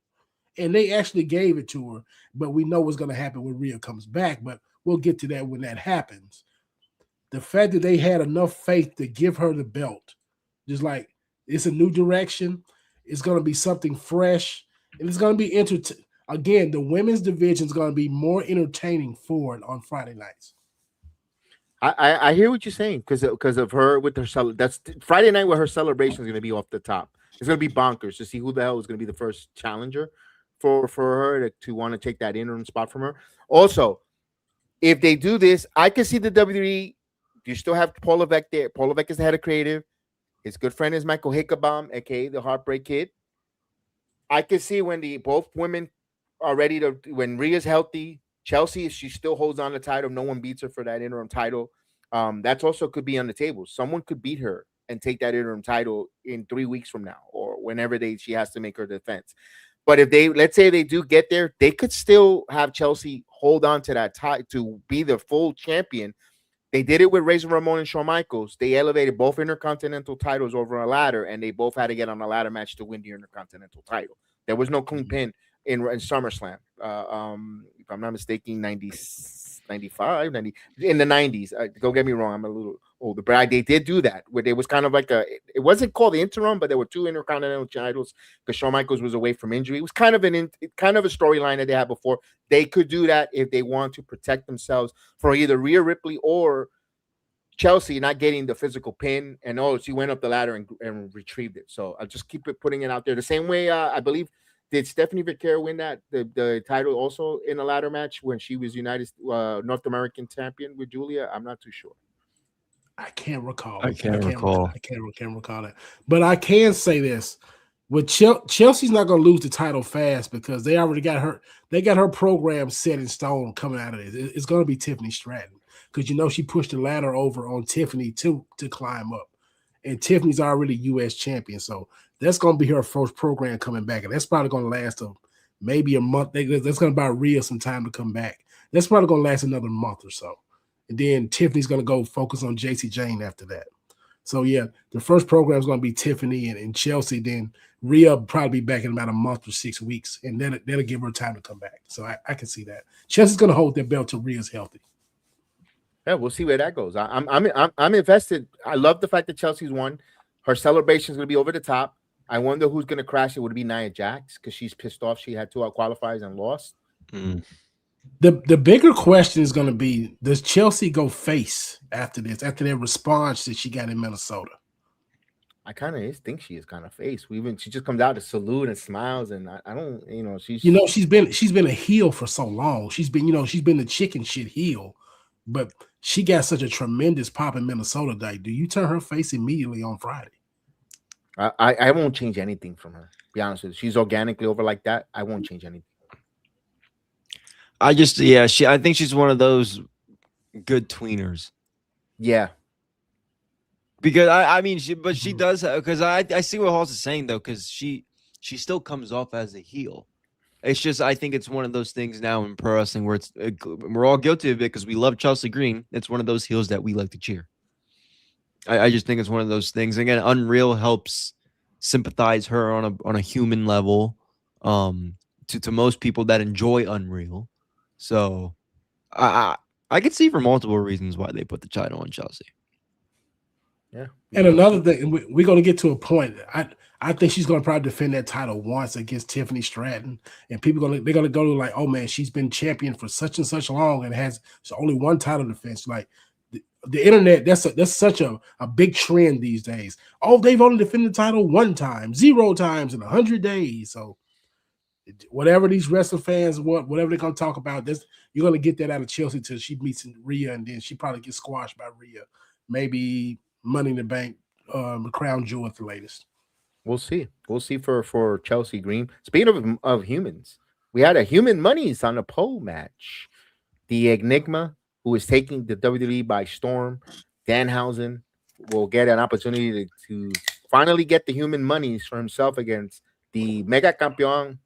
And they actually gave it to her. But we know what's going to happen when Rhea comes back. But we'll get to that when that happens. The fact that they had enough faith to give her the belt, just like, it's a new direction. It's going to be something fresh. And it's going to be again, the women's division is going to be more entertaining for it on Friday nights. I hear what you're saying because of her with her that's Friday night where her celebration is going to be off the top. It's going to be bonkers to see who the hell is going to be the first challenger for her to want to take that interim spot from her. Also, if they do this, I can see the WWE. You still have Paul Levesque there. Paul Levesque is the head of creative. His good friend is Michael Hickenbaum, aka the Heartbreak Kid. I can see when both women are ready to, when Rhea's healthy, Chelsea, if she still holds on the title, no one beats her for that interim title. That's also could be on the table. Someone could beat her and take that interim title in 3 weeks from now, or whenever she has to make her defense. But if let's say they do get there, they could still have Chelsea hold on to that title to be the full champion. They did it with Razor Ramon and Shawn Michaels. They elevated both Intercontinental titles over a ladder, and they both had to get on a ladder match to win the Intercontinental title. There was no clean pin in SummerSlam. If I'm not mistaken, 95, 90, in the 90s. Don't get me wrong, I'm a little older, but they did do that, where there was kind of like it wasn't called the interim, but there were two Intercontinental titles because Shawn Michaels was away from injury. It was kind of a storyline that they had before. They could do that if they want to protect themselves for either Rhea Ripley or Chelsea not getting the physical pin, and she went up the ladder and retrieved it. So I'll just keep putting it out there. The same way I believe, did Stephanie Vaquero win the title also in a ladder match when she was North American champion with Julia? I'm not too sure. I can't recall. I can't recall that. But I can say this. With Chelsea's not going to lose the title fast because they already got her. They got her program set in stone coming out of this. It's going to be Tiffany Stratton because she pushed the ladder over on Tiffany to climb up, and Tiffany's already U.S. champion, so that's going to be her first program coming back, and that's probably going to last maybe a month. That's going to buy Rhea some time to come back. That's probably going to last another month or so, and then Tiffany's going to go focus on JC Jane after that. So yeah, the first program is going to be Tiffany and Chelsea. Then Rhea will probably be back in about a month or 6 weeks, and that'll give her time to come back. So I can see that Chelsea's going to hold their belt till Rhea's healthy. Yeah, we'll see where that goes. I'm invested. I love the fact that Chelsea's won. Her celebration is going to be over the top. I wonder who's going to crash it. Would it be Nia Jax because she's pissed off she had 2 out qualifiers and lost? The bigger question is going to be, does Chelsea go face after this, after their response that she got in Minnesota? I kind of think she is kind of face. She just comes out to salute and smiles, and I don't, she's been a heel for so long. She's been the chicken shit heel, but she got such a tremendous pop in Minnesota day. Do you turn her face immediately on Friday? I won't change anything from her. Be honest with you, she's organically over like that. I won't change anything. I think she's one of those good tweeners. Yeah. Because she does, because I see what Halls is saying though, because she still comes off as a heel. It's just, I think it's one of those things now in pro wrestling where we're all guilty of it because we love Chelsea Green. It's one of those heels that we like to cheer. I just think it's one of those things. Again, Unreal helps sympathize her on a human level to most people that enjoy Unreal. So I could see for multiple reasons why they put the title on Chelsea. Yeah. And another thing, we're going to get to a point. I think she's going to probably defend that title once against Tiffany Stratton, and they're going to go to like, oh man, she's been champion for such and such long and has only one title defense. Like the internet, that's such a big trend these days. Oh, they've only defended the title one time, 0 times in 100 days. So whatever these wrestling fans want, whatever they're going to talk about, this you're going to get that out of Chelsea till she meets Rhea, and then she probably gets squashed by Rhea. Maybe Money in the Bank, the crown jewel at the latest. We'll see. We'll see for Chelsea Green. Speaking of humans, we had a human monies on a pole match. The Enigma, who is taking the WWE by storm, Danhausen, will get an opportunity to finally get the human monies for himself against the Mega Campeón,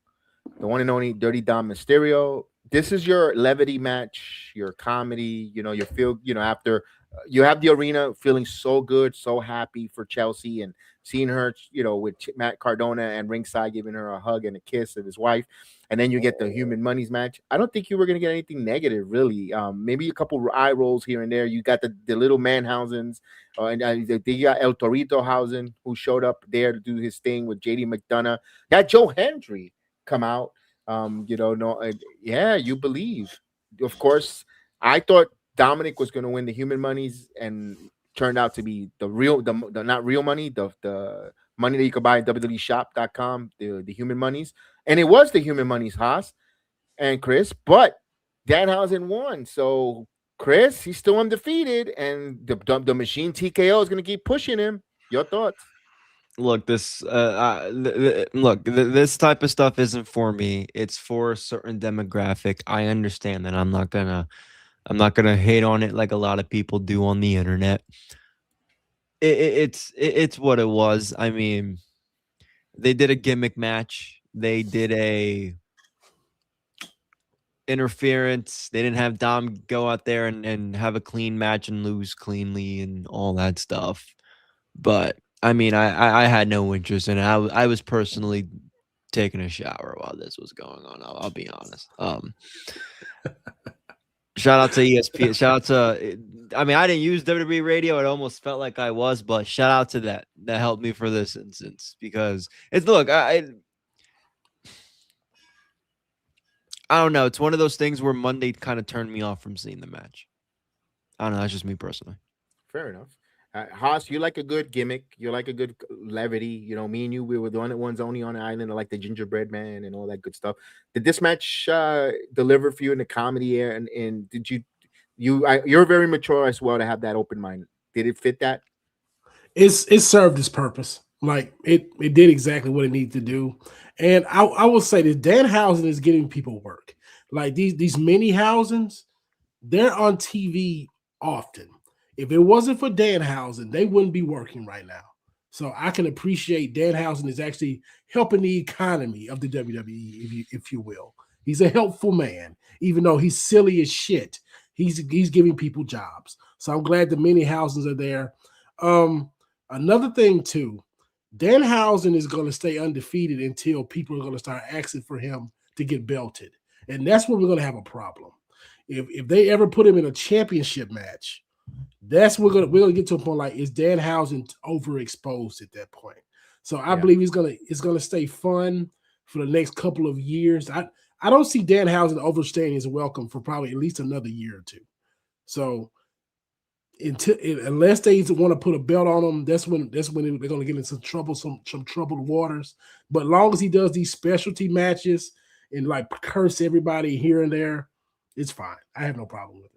the one and only Dirty Dom Mysterio. This is your levity match, your comedy. You feel, after you have the arena feeling so good, so happy for Chelsea, and seeing her, with Matt Cardona and ringside giving her a hug and a kiss of his wife. And then you get the human monies match. I don't think you were going to get anything negative, really. Maybe a couple eye rolls here and there. You got the little Manhausens, and you got El Torito Hausen, who showed up there to do his thing with JD McDonough. Got Joe Hendry come out. You believe. Of course, I thought Dominic was going to win the human monies, and turned out to be the not real money, the money that you could buy at WWEshop.com, the human monies. And it was the human monies, Haas and Chris, but Danhausen won. So Chris, he's still undefeated, and the machine TKO is going to keep pushing him. Your thoughts? Look, this this type of stuff isn't for me. It's for a certain demographic. I understand that. I'm not gonna hate on it like a lot of people do on the internet. It's what it was. I mean, they did a gimmick match. They did a interference. They didn't have Dom go out there and have a clean match and lose cleanly and all that stuff. But I mean, I had no interest in it. I was personally taking a shower while this was going on. I'll be honest. Shout out to ESPN. Shout out to, I mean, I didn't use WWE radio. It almost felt like I was, but shout out to that helped me for this instance, because it's, look, I don't know. It's one of those things where Monday kind of turned me off from seeing the match. I don't know. That's just me personally. Fair enough. Haas, you like a good gimmick. You like a good levity. Me and you, we were the only ones only on the island that like the gingerbread man and all that good stuff. Did this match deliver for you in the comedy air? And did you're very mature as well to have that open mind. Did it fit that? It served its purpose. Like it did exactly what it needed to do. And I will say that Danhausen is getting people work. Like these mini Hausens, they're on TV often. If it wasn't for Danhausen, they wouldn't be working right now. So I can appreciate Danhausen is actually helping the economy of the WWE, if you will. He's a helpful man, even though he's silly as shit. He's giving people jobs. So I'm glad the many Hausens are there. Another thing too, Danhausen is going to stay undefeated until people are going to start asking for him to get belted, and that's where we're going to have a problem. If they ever put him in a championship match, that's we're gonna get to a point like, is Danhausen overexposed at that point? So I believe it's gonna stay fun for the next couple of years. I don't see Danhausen overstaying his welcome for probably at least another year or two. So unless they want to put a belt on him, that's when they're gonna get into some troubled waters. But as long as he does these specialty matches and like curse everybody here and there, it's fine. I have no problem with it.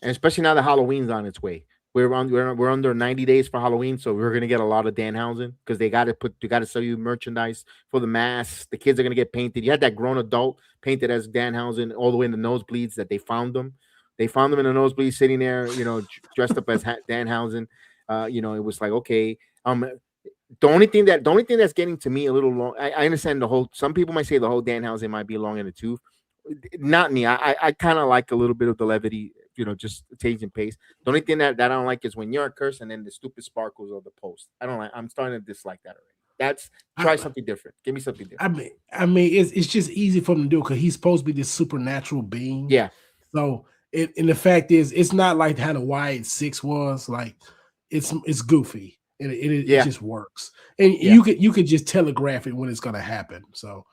And especially now that Halloween's on its way. We're under 90 days for Halloween, so we're gonna get a lot of Danhausen because they got to sell you merchandise for the masks. The kids are gonna get painted. You had that grown adult painted as Danhausen all the way in the nosebleeds that they found them. They found them in the nosebleeds sitting there, dressed up as Danhausen. It was like, okay. The only thing that's getting to me a little long. I understand some people might say the whole Danhausen might be long in the tooth. Not me. I kind of like a little bit of the levity, just changing pace. The only thing that I don't like is when you're a curse and then the stupid sparkles of the post. I don't like. I'm starting to dislike that already. Try something different. Give me something different. I mean, it's just easy for him to do because he's supposed to be this supernatural being. Yeah. So and the fact is, it's not like how the Wyatt 6 was. Like it's goofy and it just works. And you could just telegraph it when it's going to happen. So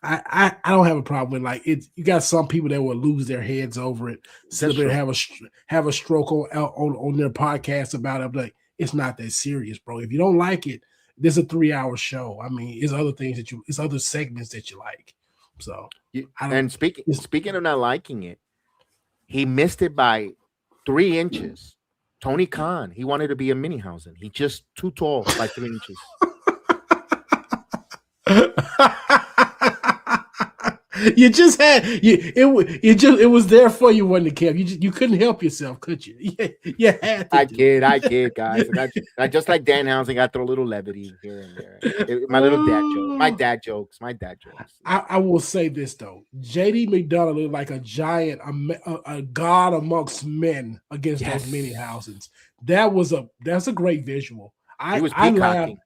I don't have a problem with like it. You got some people that will lose their heads over it, sit there and have a stroke on their podcast about it. Like, it's not that serious, bro. If you don't like it, there's a 3-hour show. I mean, it's other things it's other segments that you like. So, and speaking of not liking it, he missed it by 3 inches. Tony Khan, he wanted to be a Minihausen. He just too tall by 3 inches. You just had it was there for you, wasn't it, Kev? You couldn't help yourself, could you? You had to. I kid, guys. I just like Danhausen, got throw a little levity here and there. My little dad joke. My dad jokes. I will say this though. JD McDonough looked like a giant, a god amongst men against those Minihausens. That's a great visual. He was peacocking.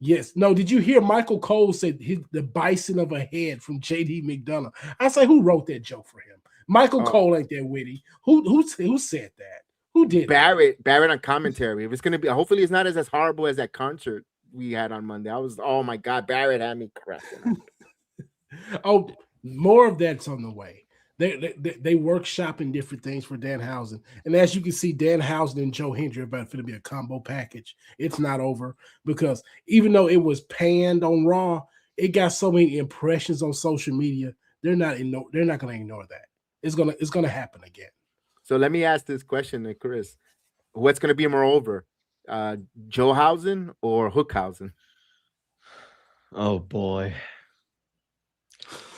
Yes. No, did you hear Michael Cole say the bison of a head from JD McDonough? I say, who wrote that joke for him? Michael Cole ain't that witty. Who said that? Who did Barrett on commentary. If it's gonna be, hopefully it's not as horrible as that concert we had on Monday. Oh my God, Barrett had me cracking. Oh, more of that's on the way. They workshopping different things for Danhausen. And as you can see, Danhausen and Joe Hendry are about to be a combo package. It's not over because even though it was panned on Raw, it got so many impressions on social media. They're not going to ignore that. It's gonna happen again. So let me ask this question to Chris: what's going to be more over, Joehausen or Hookhausen? Oh boy.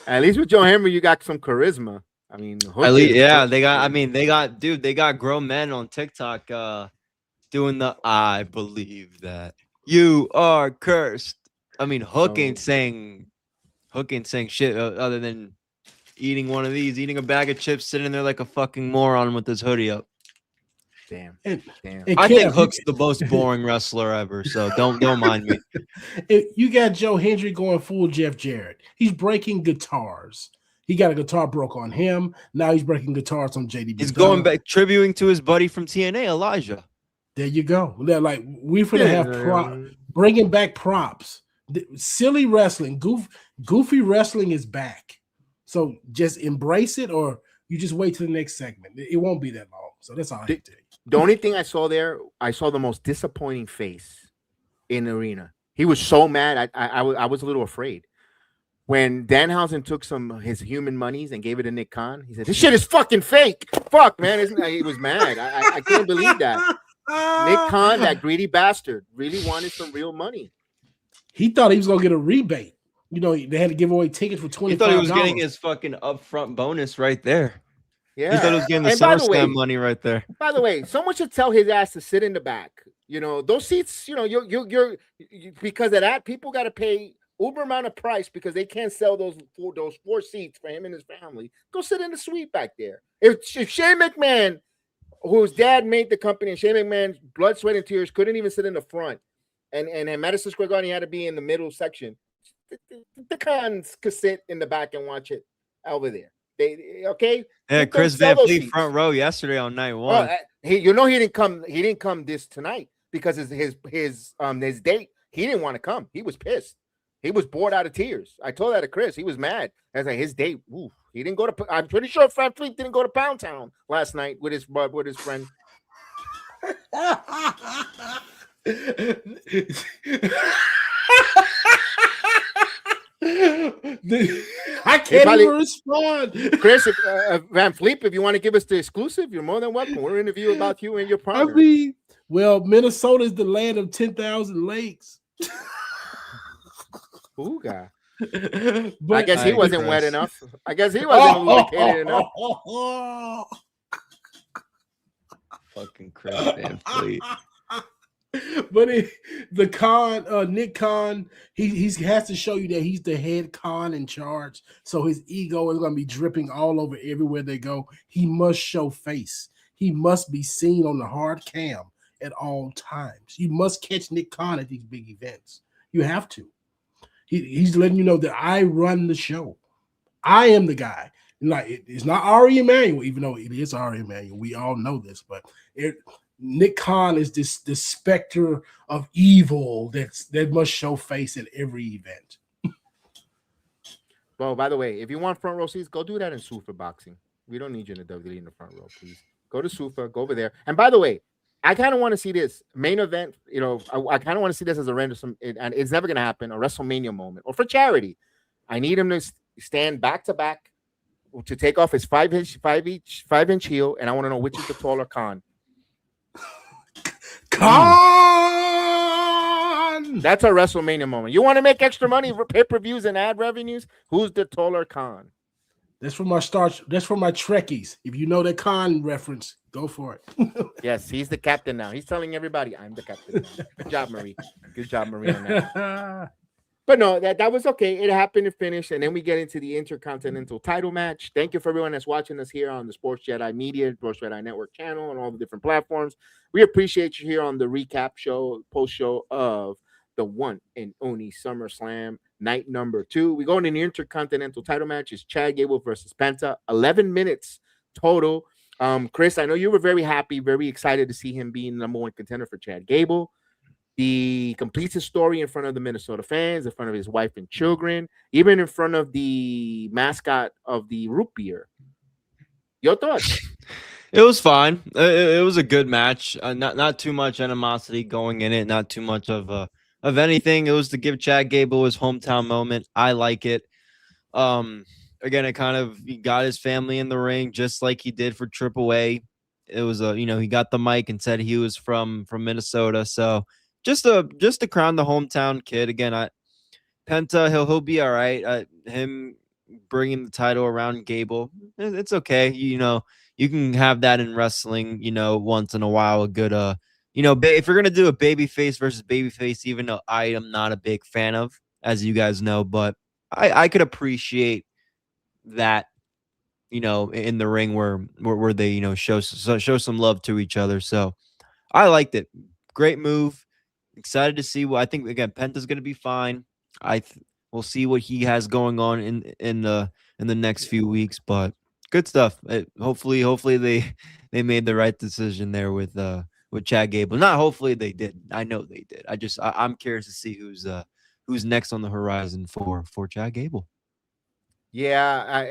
At least with Joe Henry, you got some charisma. I mean, at least, yeah, they got grown men on TikTok doing the "I believe that you are cursed." I mean, Hook ain't saying shit other than eating a bag of chips, sitting there like a fucking moron with his hoodie up. Damn. I think Hook's the most boring wrestler ever, so don't mind me. You got Joe Hendry going full Jeff Jarrett. He's breaking guitars. He got a guitar broke on him. Now he's breaking guitars on JD. He's going back, tributing to his buddy from TNA, Elijah. There you go. They're like, we're going to have bringing back props. Silly wrestling, goofy wrestling is back. So just embrace it, or you just wait till the next segment. It won't be that long. So that's all I have to take. The only thing I saw there, I saw the most disappointing face in the arena. He was so mad. I was a little afraid. When Danhausen took his human monies and gave it to Nick Khan, he said, "This shit is fucking fake." Fuck, man. He was mad. I couldn't believe that. Nick Khan, that greedy bastard, really wanted some real money. He thought he was going to get a rebate. You know, they had to give away tickets for $25. He thought he was getting his fucking upfront bonus right there. Yeah. He thought he was getting the SummerSlam money right there. By the way, someone should tell his ass to sit in the back. You know, those seats, you know, you're because of that, people got to pay uber amount of price because they can't sell those four seats for him and his family. Go sit in the suite back there. If Shane McMahon, whose dad made the company, and Shane McMahon's blood, sweat, and tears, couldn't even sit in the front, and Madison Square Garden, he had to be in the middle section. The Khans could sit in the back and watch it over there. Okay. Yeah, Chris Van Fleet front row yesterday on night one. He didn't come. He didn't come this tonight because his date. He didn't want to come. He was pissed. He was bored out of tears. I told that to Chris. He was mad. I was like, his date. Ooh, he didn't go to. I'm pretty sure Van Fleet didn't go to Pound Town last night with his friend. I can't even respond. Chris, Van Fleet, if you want to give us the exclusive, you're more than welcome. We're in a interview about you and your partner. I mean, well, Minnesota is the land of 10,000 lakes. Ooh, guy. I guess he wasn't wet enough. I guess he wasn't lubricated enough. Fucking Chris Van Fleet. But the Khan, Nick Khan, he has to show you that he's the head Khan in charge. So his ego is going to be dripping all over everywhere they go. He must show face. He must be seen on the hard cam at all times. You must catch Nick Khan at these big events. You have to. He's letting you know that I run the show. I am the guy. Like it's not Ari Emanuel, even though it is Ari Emanuel. We all know this, but Nick Khan is this specter of evil that must show face at every event. Well, by the way, if you want front row seats, go do that in Sufa Boxing. We don't need you in the WWE in the front row, please. Go to Sufa, go over there. And by the way, I kind of want to see this main event. You know, I kind of want to see this as a random, and it's never going to happen. A WrestleMania moment or for charity. I need him to stand back to back to take off his 5-inch heel, and I want to know which is the taller Khan. Khan. That's a WrestleMania moment. You want to make extra money for pay-per-views and ad revenues? Who's the taller Khan? That's for my That's for my Trekkies. If you know the Khan reference, go for it. Yes, he's the captain now. He's telling everybody, I'm the captain now. Good job, Marie. Good job, Marie, on that. But no, that was okay. It happened and finished. And then we get into the Intercontinental title match. Thank you for everyone that's watching us here on the Sports Jedi Media, Sports Jedi Network channel, and all the different platforms. We appreciate you here on the recap show, post show of the one and only SummerSlam night number 2. We go into the Intercontinental title match. It's Chad Gable versus Penta. 11 minutes total. Chris, I know you were very happy, very excited to see him being the #1 contender for Chad Gable. He completes his story in front of the Minnesota fans, in front of his wife and children, even in front of the mascot of the root beer. Your thoughts? It was fine. It was a good match. Not too much animosity going in it. Not too much of anything. It was to give Chad Gable his hometown moment. I like it. Again, it kind of he got his family in the ring just like he did for AAA. It was he got the mic and said he was from Minnesota. So just to crown the hometown kid again. Penta, he'll be all right. Him bringing the title around Gable, it's okay. You can have that in wrestling. Once in a while, a good if you're gonna do a babyface versus babyface, even though I am not a big fan of, as you guys know, but I could appreciate that. In the ring where they show some love to each other. So I liked it. Great move. Excited to see what I think. Again, Penta's going to be fine. We'll see what he has going on in the next few weeks, but good stuff. Hopefully they made the right decision there with Chad Gable. Not hopefully they did. I know they did. I'm curious to see who's next on the horizon for Chad Gable. Yeah,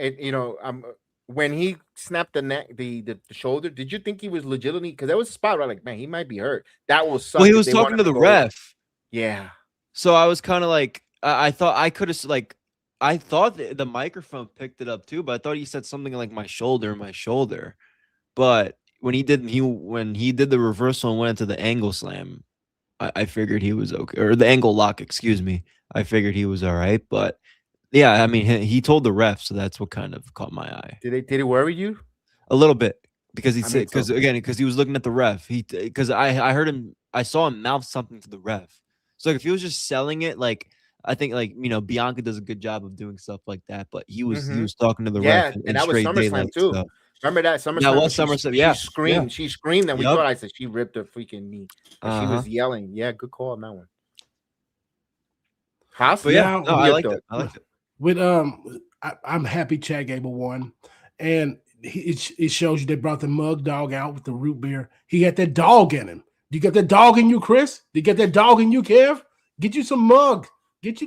when he snapped the neck, the shoulder, did you think he was legitimately? Because there was a spot where like, man, he might be hurt. That was well, he was talking to the ref. Yeah. So I was kind of like, I thought I could have I thought the microphone picked it up too, but I thought he said something like my shoulder. But when he did the reversal and went into the angle slam, I figured he was okay, or the angle lock, excuse me. I figured he was all right, but. Yeah, I mean, he told the ref, so that's what kind of caught my eye. Did it worry you? A little bit because he said because he was looking at the ref. Because I heard him, I saw him mouth something to the ref. So if he was just selling it, like I think Bianca does a good job of doing stuff like that, but he was talking to the ref. And that was SummerSlam too. So. Remember that SummerSlam? That was SummerSlam. Yeah, she screamed, and we thought I said she ripped her freaking knee. And she was yelling. Yeah, good call on that one. But yeah, I liked it. With I'm happy Chad Gable won, and it shows you they brought the mug dog out with the root beer. He got that dog in him. Do you get that dog in you, Chris? Do you get that dog in you, Kev? Get you some mug.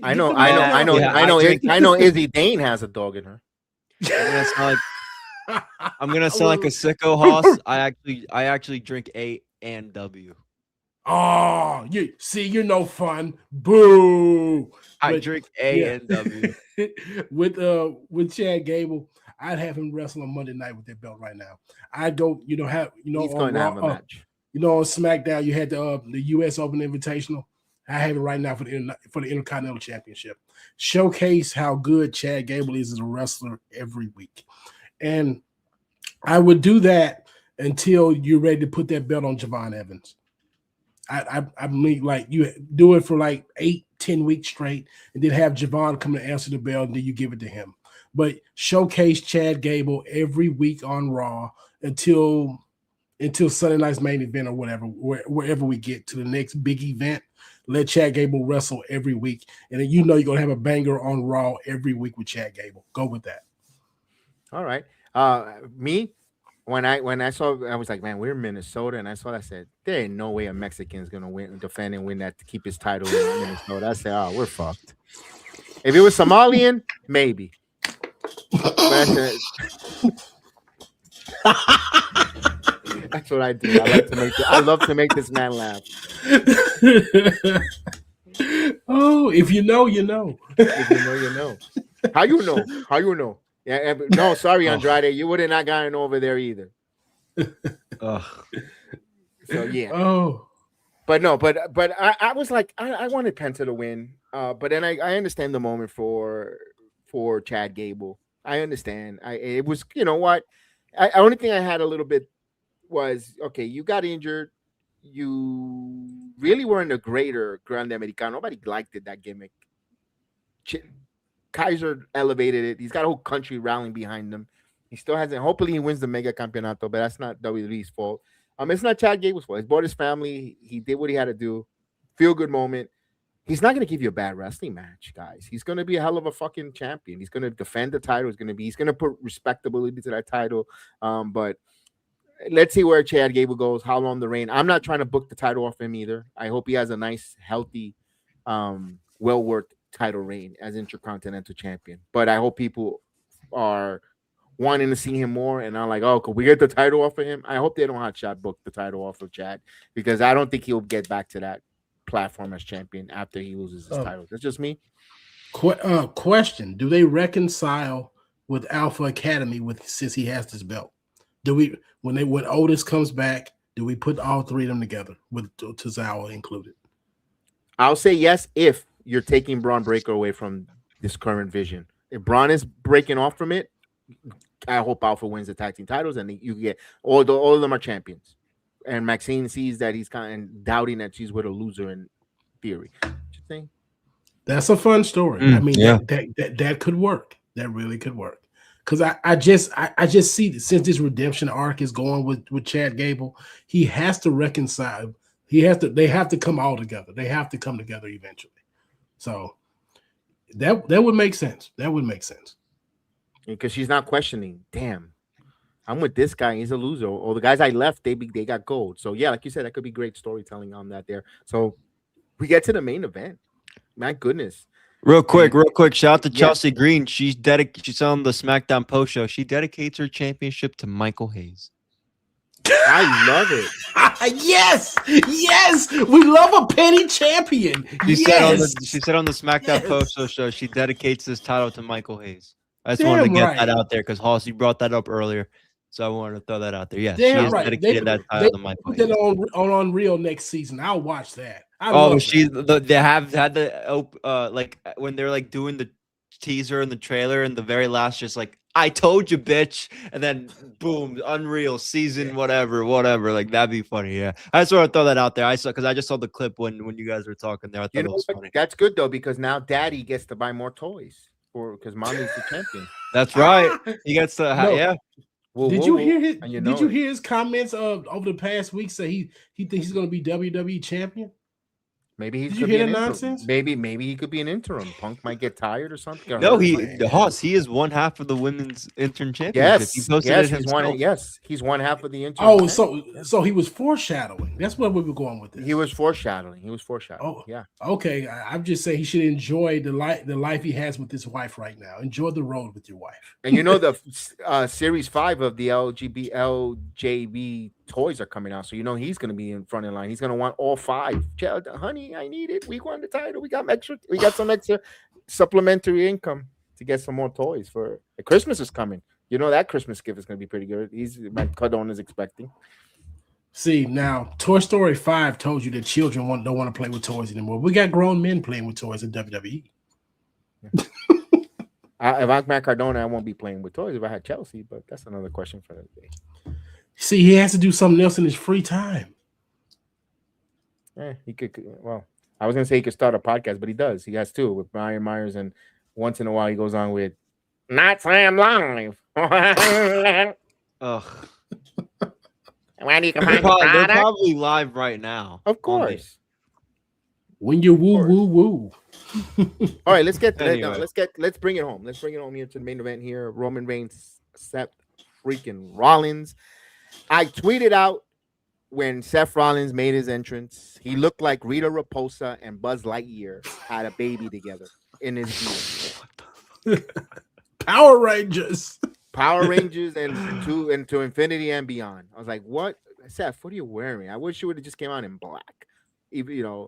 I know. Izzy Dane has a dog in her. I'm gonna sound like a sicko hoss. I actually drink A and W. Oh, you're no fun. Boo. I drink A and W. with Chad Gable, I'd have him wrestle on Monday night with that belt right now. I'd go, he's going to have a match. On SmackDown, you had the US Open Invitational. I have it right now for the Intercontinental Championship. Showcase how good Chad Gable is as a wrestler every week. And I would do that until you're ready to put that belt on Javon Evans. I mean, like you do it for like 8-10 weeks straight, and then have Javon come to answer the bell, and then you give it to him. But showcase Chad Gable every week on Raw until Sunday night's main event or whatever, wherever we get to the next big event. Let Chad Gable wrestle every week, and then you're gonna have a banger on Raw every week with Chad Gable. Go with that. All right, me. when I saw, I was like, man, we're in Minnesota, and I saw that, I said, there ain't no way a Mexican's gonna defend and win that to keep his title in Minnesota. I said, oh, we're fucked. If it was Somalian, maybe. But I said, that's what I do. I love to make this man laugh. Oh, if you know, you know. If you know, you know. How you know? How you know? Yeah, no, sorry, Andrade. You would have not gotten over there either. So yeah. Oh. But no, but I was like, I wanted Penta to win. But then I understand the moment for Chad Gable. I understand. It was, you know what? Only thing I had a little bit was, okay, you got injured. You really weren't a greater Grande Americano. Nobody liked it, that gimmick. Kaiser elevated it. He's got a whole country rallying behind him. He still hasn't. Hopefully, he wins the Mega Campeonato, but that's not WWE's fault. It's not Chad Gable's fault. He brought his family. He did what he had to do. Feel good moment. He's not going to give you a bad wrestling match, guys. He's going to be a hell of a fucking champion. He's going to defend the title. He's going to put respectability to that title. But let's see where Chad Gable goes. How long the reign? I'm not trying to book the title off him either. I hope he has a nice, healthy, well-worked title reign as Intercontinental Champion. But I hope people are wanting to see him more and I'm like, oh, could we get the title off of him? I hope they don't hot shot book the title off of Chad, because I don't think he'll get back to that platform as champion after he loses his title. That's just me. Question: do they reconcile with Alpha Academy since he has this belt? Do we when Otis comes back, do we put all three of them together with Tozawa included? I'll say yes if you're taking Braun Breaker away from this current vision. If Braun is breaking off from it, I hope Alpha wins the tag team titles and you get all of them are champions. And Maxine sees that he's kind of doubting that she's with a loser in theory. What you think? That's a fun story. I mean, yeah. that could work. That really could work. Because I just see that since this redemption arc is going with Chad Gable, he has to reconcile. They have to come all together. They have to come together eventually. So that would make sense. That would make sense. Because she's not questioning, damn, I'm with this guy, he's a loser. Or the guys I left, they got gold. So yeah, like you said, that could be great storytelling on that there. So we get to the main event. My goodness. Real quick. Shout out to Chelsea Green. She's on the SmackDown post show. She dedicates her championship to Michael Hayes. I love it. Yes, we love a petty champion. She said on the SmackDown post show she dedicates this title to Michael Hayes. I just wanted to get that out there because Hoss, you brought that up earlier, so I wanted to throw that out there. Yes, she has dedicated that title to Michael Hayes. Put that on Unreal next season. I'll watch that. They have had the like when they're like doing the teaser and the trailer and the very last, just like, I told you, bitch, and then boom, Unreal season, whatever. Like that'd be funny. Yeah, I just want to throw that out there. I just saw the clip when you guys were talking there. I thought it was funny. That's good though, because now Daddy gets to buy more toys because Mommy's the champion. That's right. He gets to yeah. Did you hear his comments over the past week? Say he thinks he's going to be WWE champion. Maybe did you hear that nonsense? Maybe he could be an interim. Punk might get tired or something. No, he is one half of the women's interim championship. Yes, he's one half of the interim. Oh, so he was foreshadowing. That's where we were going with this. He was foreshadowing. Oh, yeah. Okay, I'm just saying he should enjoy the life he has with his wife right now. Enjoy the road with your wife. And you know the series 5 of the LJB toys are coming out, so you know he's going to be in front of line. He's going to want all 5. Honey, I need it. We won the title. We got some extra supplementary income to get some more toys for Christmas is coming. You know that Christmas gift is going to be pretty good. My Cardone is expecting. See, now Toy Story 5 told you that children don't want to play with toys anymore. We got grown men playing with toys in WWE. If I'm Matt Cardona, I won't be playing with toys if I had Chelsea, but that's another question for that day. See, he has to do something else in his free time. Yeah, he could. Well, I was gonna say he could start a podcast, but he does. He has 2 with Brian Myers, and once in a while he goes on with Not Slam Live. Ugh. When you can they're probably live right now. Of course. When you woo. All right, let's bring it home. Let's bring it home here to the main event here. Roman Reigns, Seth freaking Rollins. I tweeted out when Seth Rollins made his entrance, he looked like Rita Raposa and Buzz Lightyear had a baby together in his beard. Power Rangers. Power Rangers and to infinity and beyond. I was like, what? Seth, what are you wearing? I wish you would have just came out in black. Even,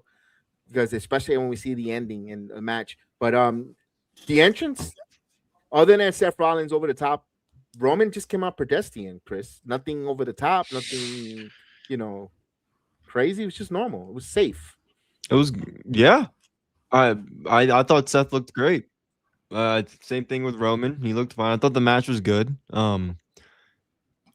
because especially when we see the ending in the match. But the entrance, other than Seth Rollins over the top, Roman just came out pedestrian, Chris. Nothing over the top, nothing, crazy. It was just normal. It was safe. It was, yeah. I thought Seth looked great. Same thing with Roman. He looked fine. I thought the match was good.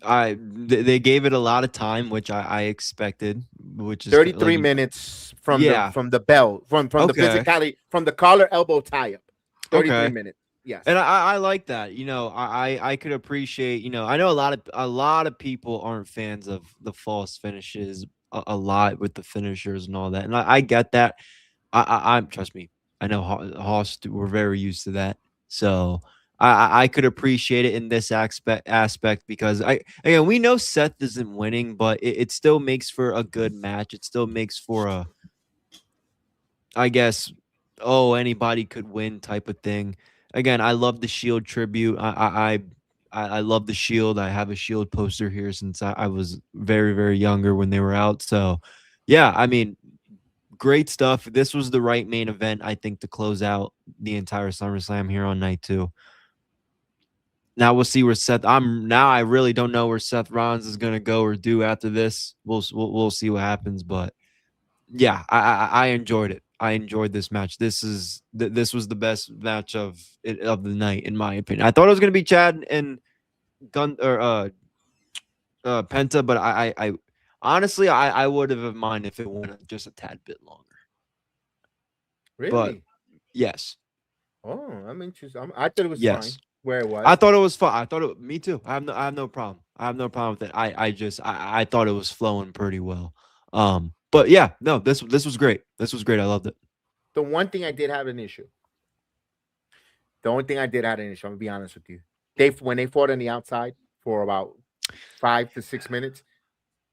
They gave it a lot of time, which I expected, which is 33 minutes from the bell, from the physicality, from the collar elbow tie up. 33 minutes. Yes. And I like that. I could appreciate, I know a lot of people aren't fans of the false finishes a lot with the finishers and all that. And I get that. I trust me. I know Haas were very used to that. So I could appreciate it in this aspect because again, we know Seth isn't winning, but it still makes for a good match. It still makes for I guess, anybody could win type of thing. Again, I love the Shield tribute. I love the Shield. I have a Shield poster here since I was very, very younger when they were out. So, yeah, I mean, great stuff. This was the right main event, I think, to close out the entire SummerSlam here on night 2. Now we'll see where I really don't know where Seth Rollins is going to go or do after this. We'll see what happens. But, yeah, I enjoyed it. I enjoyed this match. This was the best match of the night, in my opinion. I thought it was going to be Chad and Penta, but I honestly I would have minded if it went just a tad bit longer. Really? But yes. Oh, I'm interested. I thought it was fine where it was. I thought it was fine. Me too. I have no problem. I have no problem with it. I thought it was flowing pretty well. But yeah, no, this was great. This was great. I loved it. The one thing I did have an issue. The only thing I did have an issue, I'm gonna be honest with you. When they fought on the outside for about 5 to 6 minutes,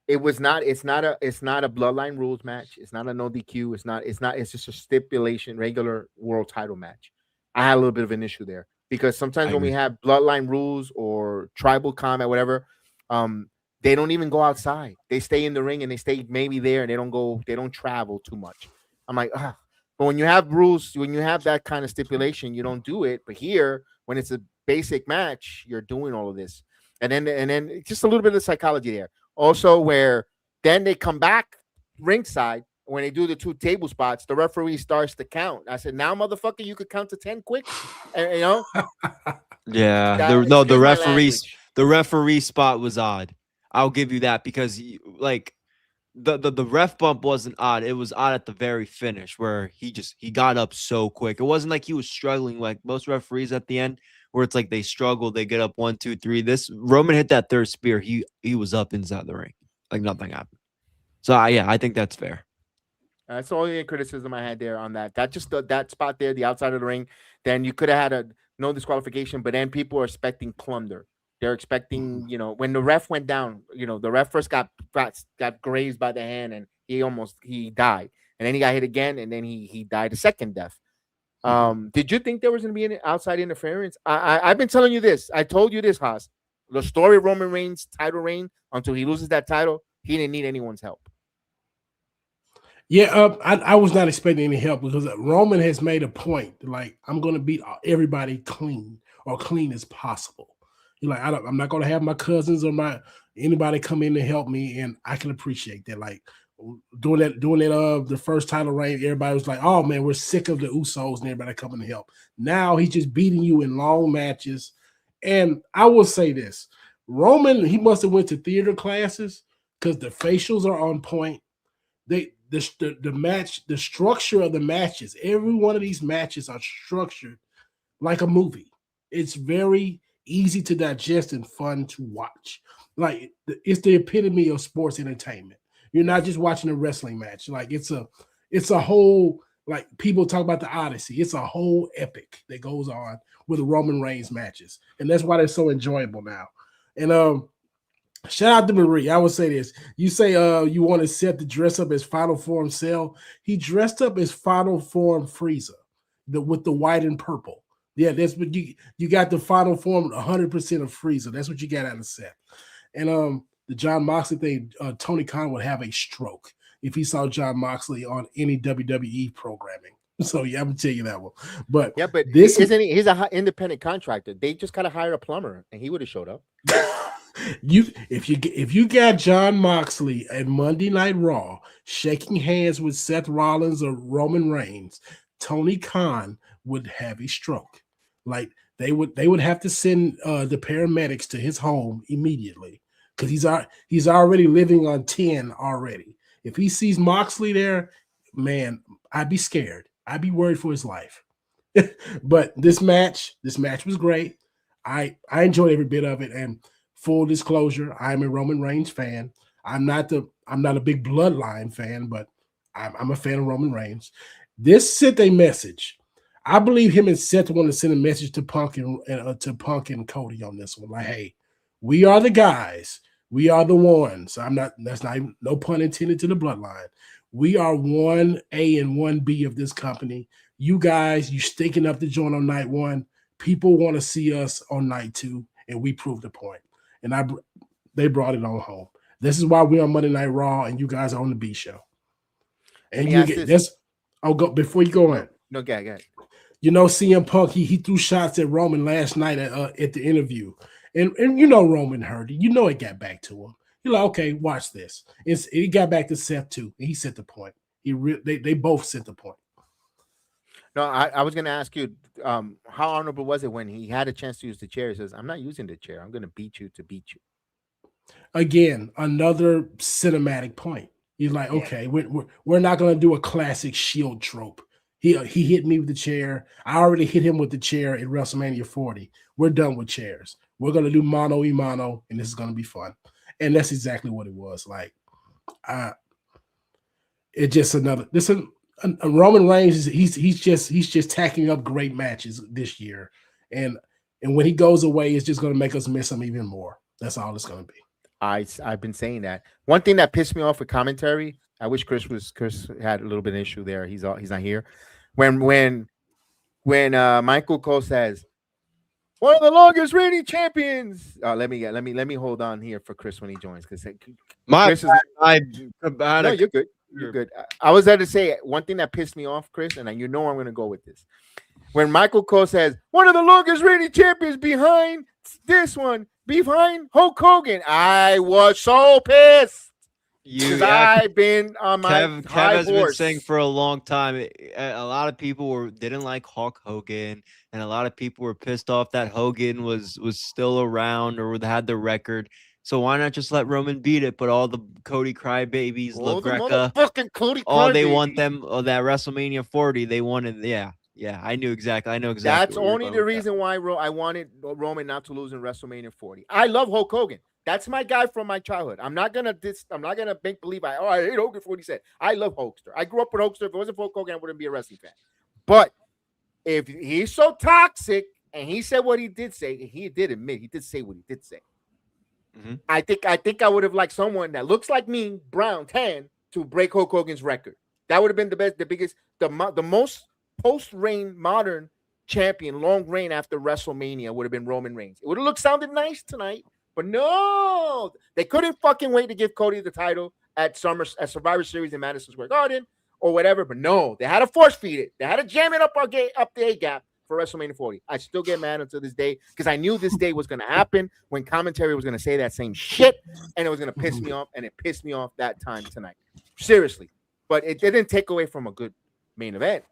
it's not a bloodline rules match. It's not a no DQ. It's just a stipulation, regular world title match. I had a little bit of an issue there because sometimes when we have bloodline rules or tribal combat, whatever, they don't even go outside. They stay in the ring and they stay maybe there and they don't travel too much. I'm like, but when you have rules, when you have that kind of stipulation, you don't do it. But here, when it's a basic match, you're doing all of this. And then just a little bit of psychology there. Also, where then they come back ringside when they do the 2 table spots, the referee starts to count. I said, now, motherfucker, you could count to 10 quick. And, yeah. The referee spot was odd. I'll give you that because the ref bump wasn't odd. It was odd at the very finish where he got up so quick. It wasn't like he was struggling like most referees at the end where it's like they struggle, they get up 1, 2, 3. This Roman hit that 3rd spear. He was up inside the ring. Like nothing happened. So I think that's fair. That's the only criticism I had there on that. That just that spot there, the outside of the ring, then you could have had no disqualification, but then people are expecting plunder. They're expecting, when the ref went down, the ref first got grazed by the hand and he died. And then he got hit again and then he died a second death. Did you think there was going to be any outside interference? I've been telling you this. I told you this, Haas. The story of Roman Reigns' title reign until he loses that title, he didn't need anyone's help. Yeah, I was not expecting any help because Roman has made a point. Like, I'm going to beat everybody clean or clean as possible. You're like, I'm not going to have my cousins or anybody come in to help me, and I can appreciate that. Like doing that the first title reign, everybody was like, "Oh man, we're sick of the Usos and everybody coming to help." Now he's just beating you in long matches, and I will say this: Roman, he must have went to theater classes because the facials are on point. The match, the structure of the matches, every one of these matches are structured like a movie. It's very easy to digest and fun to watch. Like it's the epitome of sports entertainment. You're not just watching a wrestling match. Like it's a whole, like people talk about the Odyssey. It's a whole epic that goes on with the Roman Reigns matches. And that's why they're so enjoyable now. And shout out to Marie. I would say this. You say you wanted Seth to dress up as Final Form Cell. He dressed up as Final Form Frieza, with the white and purple. Yeah, that's what you got, the Final Form 100% of Frieza. That's what you got out of Seth. And the John Moxley thing, Tony Khan would have a stroke if he saw John Moxley on any WWE programming. So yeah, I'm gonna tell you that one. But yeah, but this isn't he? He's a independent contractor. They just gotta hire a plumber, and he would have showed up. If you got John Moxley at Monday Night Raw shaking hands with Seth Rollins or Roman Reigns, Tony Khan would have a stroke. Like they would have to send the paramedics to his home immediately, because he's already living on 10 already. If he sees Moxley there, man, I'd be scared. I'd be worried for his life. But this match was great. I enjoyed every bit of it. And full disclosure, I'm a Roman Reigns fan. I'm not a big Bloodline fan, but I'm a fan of Roman Reigns. This sent a message. I believe him and Seth want to send a message to Punk and Cody on this one. Like, hey, we are the guys. We are the ones. That's not even, no pun intended, to the Bloodline. We are 1A and 1B of this company. You guys, you stinking up the joint on night 1. People want to see us on night 2, and we proved the point. And they brought it on home. This is why we're on Monday Night Raw, and you guys are on the B show. And you get this. I'll go before you go in. No, go ahead. You know, CM Punk, he threw shots at Roman last night at the interview. And you know Roman heard it. You know it got back to him. You're like, okay, watch this. It got back to Seth too. And he set the point. They both set the point. No, I was going to ask you, how honorable was it when he had a chance to use the chair? He says, I'm not using the chair. I'm going to beat you to beat you. Again, another cinematic point. He's like, okay, we're not going to do a classic Shield trope. He hit me with the chair. I already hit him with the chair at WrestleMania 40. We're done with chairs. We're going to do mano y mano, and this is going to be fun. And that's exactly what it was. Like, it just another. Roman Reigns. He's just tacking up great matches this year, and when he goes away, it's just going to make us miss him even more. That's all it's going to be. I've been saying that. One thing that pissed me off with commentary, I wish Chris had a little bit of issue there. He's not here. When Michael Cole says, one of the longest reigning champions. Let me hold on here for Chris when he joins, because Chris is. No, you're good. You're good. I was there to say one thing that pissed me off, Chris, and you know I'm going to go with this. When Michael Cole says, one of the longest reigning champions behind this one, behind Hulk Hogan, I was so pissed. I've been on my Kev has been saying for a long time. A lot of people didn't like Hulk Hogan, and a lot of people were pissed off that Hogan was still around or had the record. So why not just let Roman beat it? But all the Cody crybabies, LaGreca, Cody, they want them. That WrestleMania 40, they wanted. Yeah, I know exactly. That's only the reason why I wanted Roman not to lose in WrestleMania 40. I love Hulk Hogan. That's my guy from my childhood. I'm not gonna make believe I hate Hogan for what he said. I love Hulkster. I grew up with Hulkster. If it wasn't for Hulk Hogan, I wouldn't be a wrestling fan. But if he's so toxic and he said what he did say, he did admit he did say what he did say. Mm-hmm. I think I would have liked someone that looks like me, brown, tan, to break Hulk Hogan's record. That would have been the best, the biggest, the most post-reign modern champion, long reign after WrestleMania would have been Roman Reigns. It would have sounded nice tonight. But no, they couldn't fucking wait to give Cody the title at Survivor Series in Madison Square Garden or whatever. But no, they had to force feed it. They had to jam it up the A gap for WrestleMania 40. I still get mad until this day because I knew this day was going to happen when commentary was going to say that same shit, and it was going to piss me off, and it pissed me off that time tonight. Seriously. But it didn't take away from a good main event.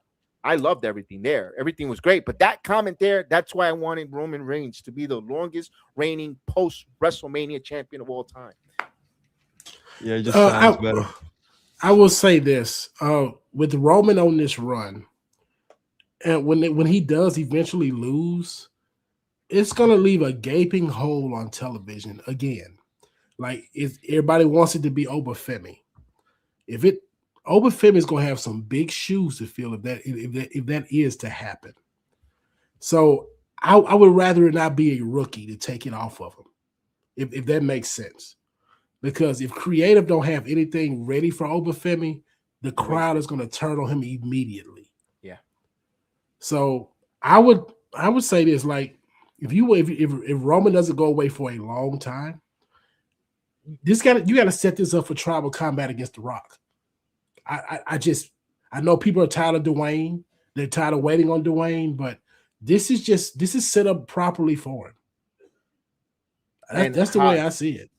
I loved everything there. Everything was great. But that comment there, that's why I wanted Roman Reigns to be the longest reigning post-WrestleMania champion of all time. Yeah, it just sounds better. I will say this. With Roman on this run, and when he does eventually lose, it's going to leave a gaping hole on television again. Like, if everybody wants it to be Obafemi. Obafemi is going to have some big shoes to fill if that is to happen. So I would rather it not be a rookie to take it off of him. if that makes sense. Because if creative don't have anything ready for Obafemi, the crowd is going to turn on him immediately. Yeah. So I would say this, like, if Roman doesn't go away for a long time, you got to set this up for tribal combat against The Rock. I know people are tired of Dwayne. They're tired of waiting on Dwayne, but this is set up properly for him. That's the way I see it.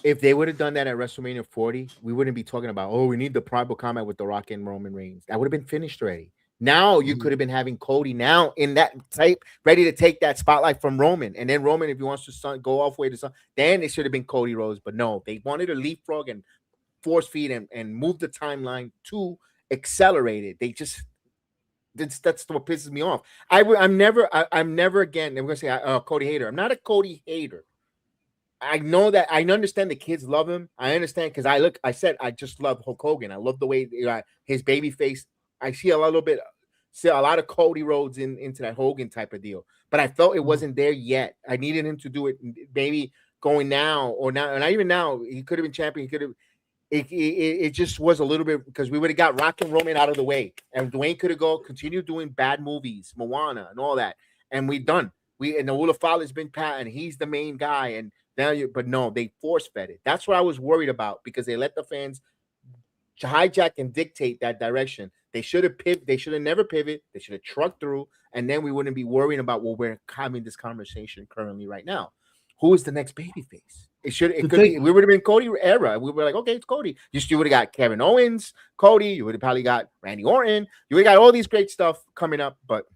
If they would have done that at WrestleMania 40, we wouldn't be talking about, oh, we need the tribal combat with The Rock and Roman Reigns. That would have been finished already. Now you could have been having Cody now in that type, ready to take that spotlight from Roman. And then Roman, if he wants to go off way to some, then it should have been Cody Rhodes. But no, they wanted to leapfrog and force feed and move the timeline to accelerate it. They just, that's what pisses me off. I'm never again, I'm going to say Cody hater. I'm not a Cody hater. I know that I understand the kids love him. I understand because I said I just love Hulk Hogan. I love the way his baby face. I see a lot of Cody Rhodes into that Hogan type of deal. But I felt it wasn't there yet. I needed him to do it maybe going now or now. And not even now, he could have been champion. He could have. It just was a little bit because we would have got Rock and Roman out of the way. And Dwayne could have continued doing bad movies, Moana and all that. And we done. And the Olafale has been pat and he's the main guy. And but no, they force fed it. That's what I was worried about because they let the fans hijack and dictate that direction. They should have pivoted. They should have never pivot. They should have trucked through, and then we wouldn't be worrying about what we're having this conversation currently right now. Who is the next babyface? We would have been Cody era. We were like, okay, it's Cody. You would have got Kevin Owens, Cody. You would have probably got Randy Orton. You would have got all these great stuff coming up, but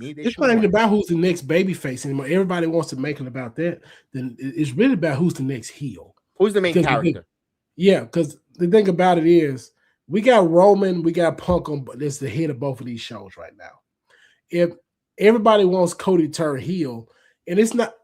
it's not even about who's the next babyface anymore. Everybody wants to make it about that. Then it's really about who's the next heel. Who's the main character? Because the thing about it is, we got Roman, we got Punk on. That's the head of both of these shows right now. If everybody wants Cody to turn heel, and it's not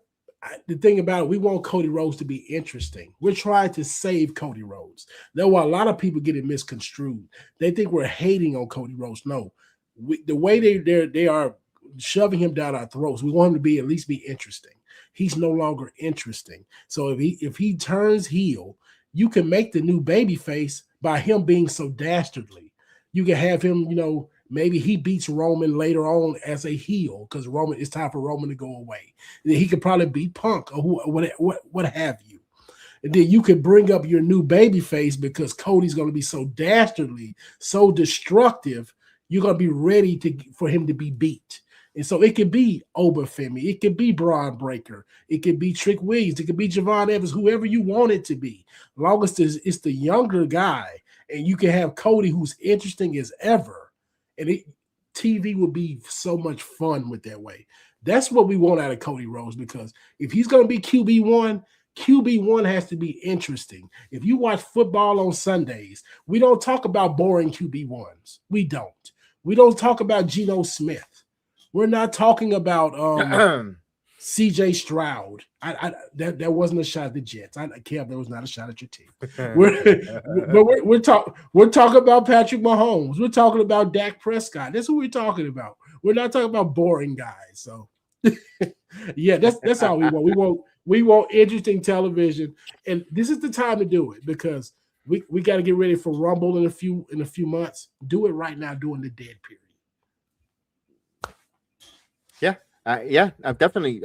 the thing about it, we want Cody Rhodes to be interesting. We're trying to save Cody Rhodes. That's why a lot of people get it misconstrued. They think we're hating on Cody Rhodes. No, the way they are shoving him down our throats. We want him to at least be interesting. He's no longer interesting. So if he turns heel, you can make the new baby face by him being so dastardly. You can have him, maybe he beats Roman later on as a heel because it's time for Roman to go away. And then he could probably beat Punk or what have you. And then you could bring up your new baby face because Cody's going to be so dastardly, so destructive. You're going to be ready for him to be beat. And so it could be Obafemi, it could be Braun Breaker, it could be Trick Williams, it could be Javon Evans, whoever you want it to be. As long as it's the younger guy, and you can have Cody who's interesting as ever, and TV would be so much fun with that way. That's what we want out of Cody Rhodes, because if he's going to be QB1 has to be interesting. If you watch football on Sundays, we don't talk about boring QB1s. We don't talk about Geno Smith. We're not talking about CJ Stroud. That wasn't a shot at the Jets. Kev, that was not a shot at your team. We're talking about Patrick Mahomes. We're talking about Dak Prescott. That's what we're talking about. We're not talking about boring guys. So yeah, that's all we want. We want interesting television, and this is the time to do it because we got to get ready for Rumble in a few months. Do it right now during the dead period. I've definitely.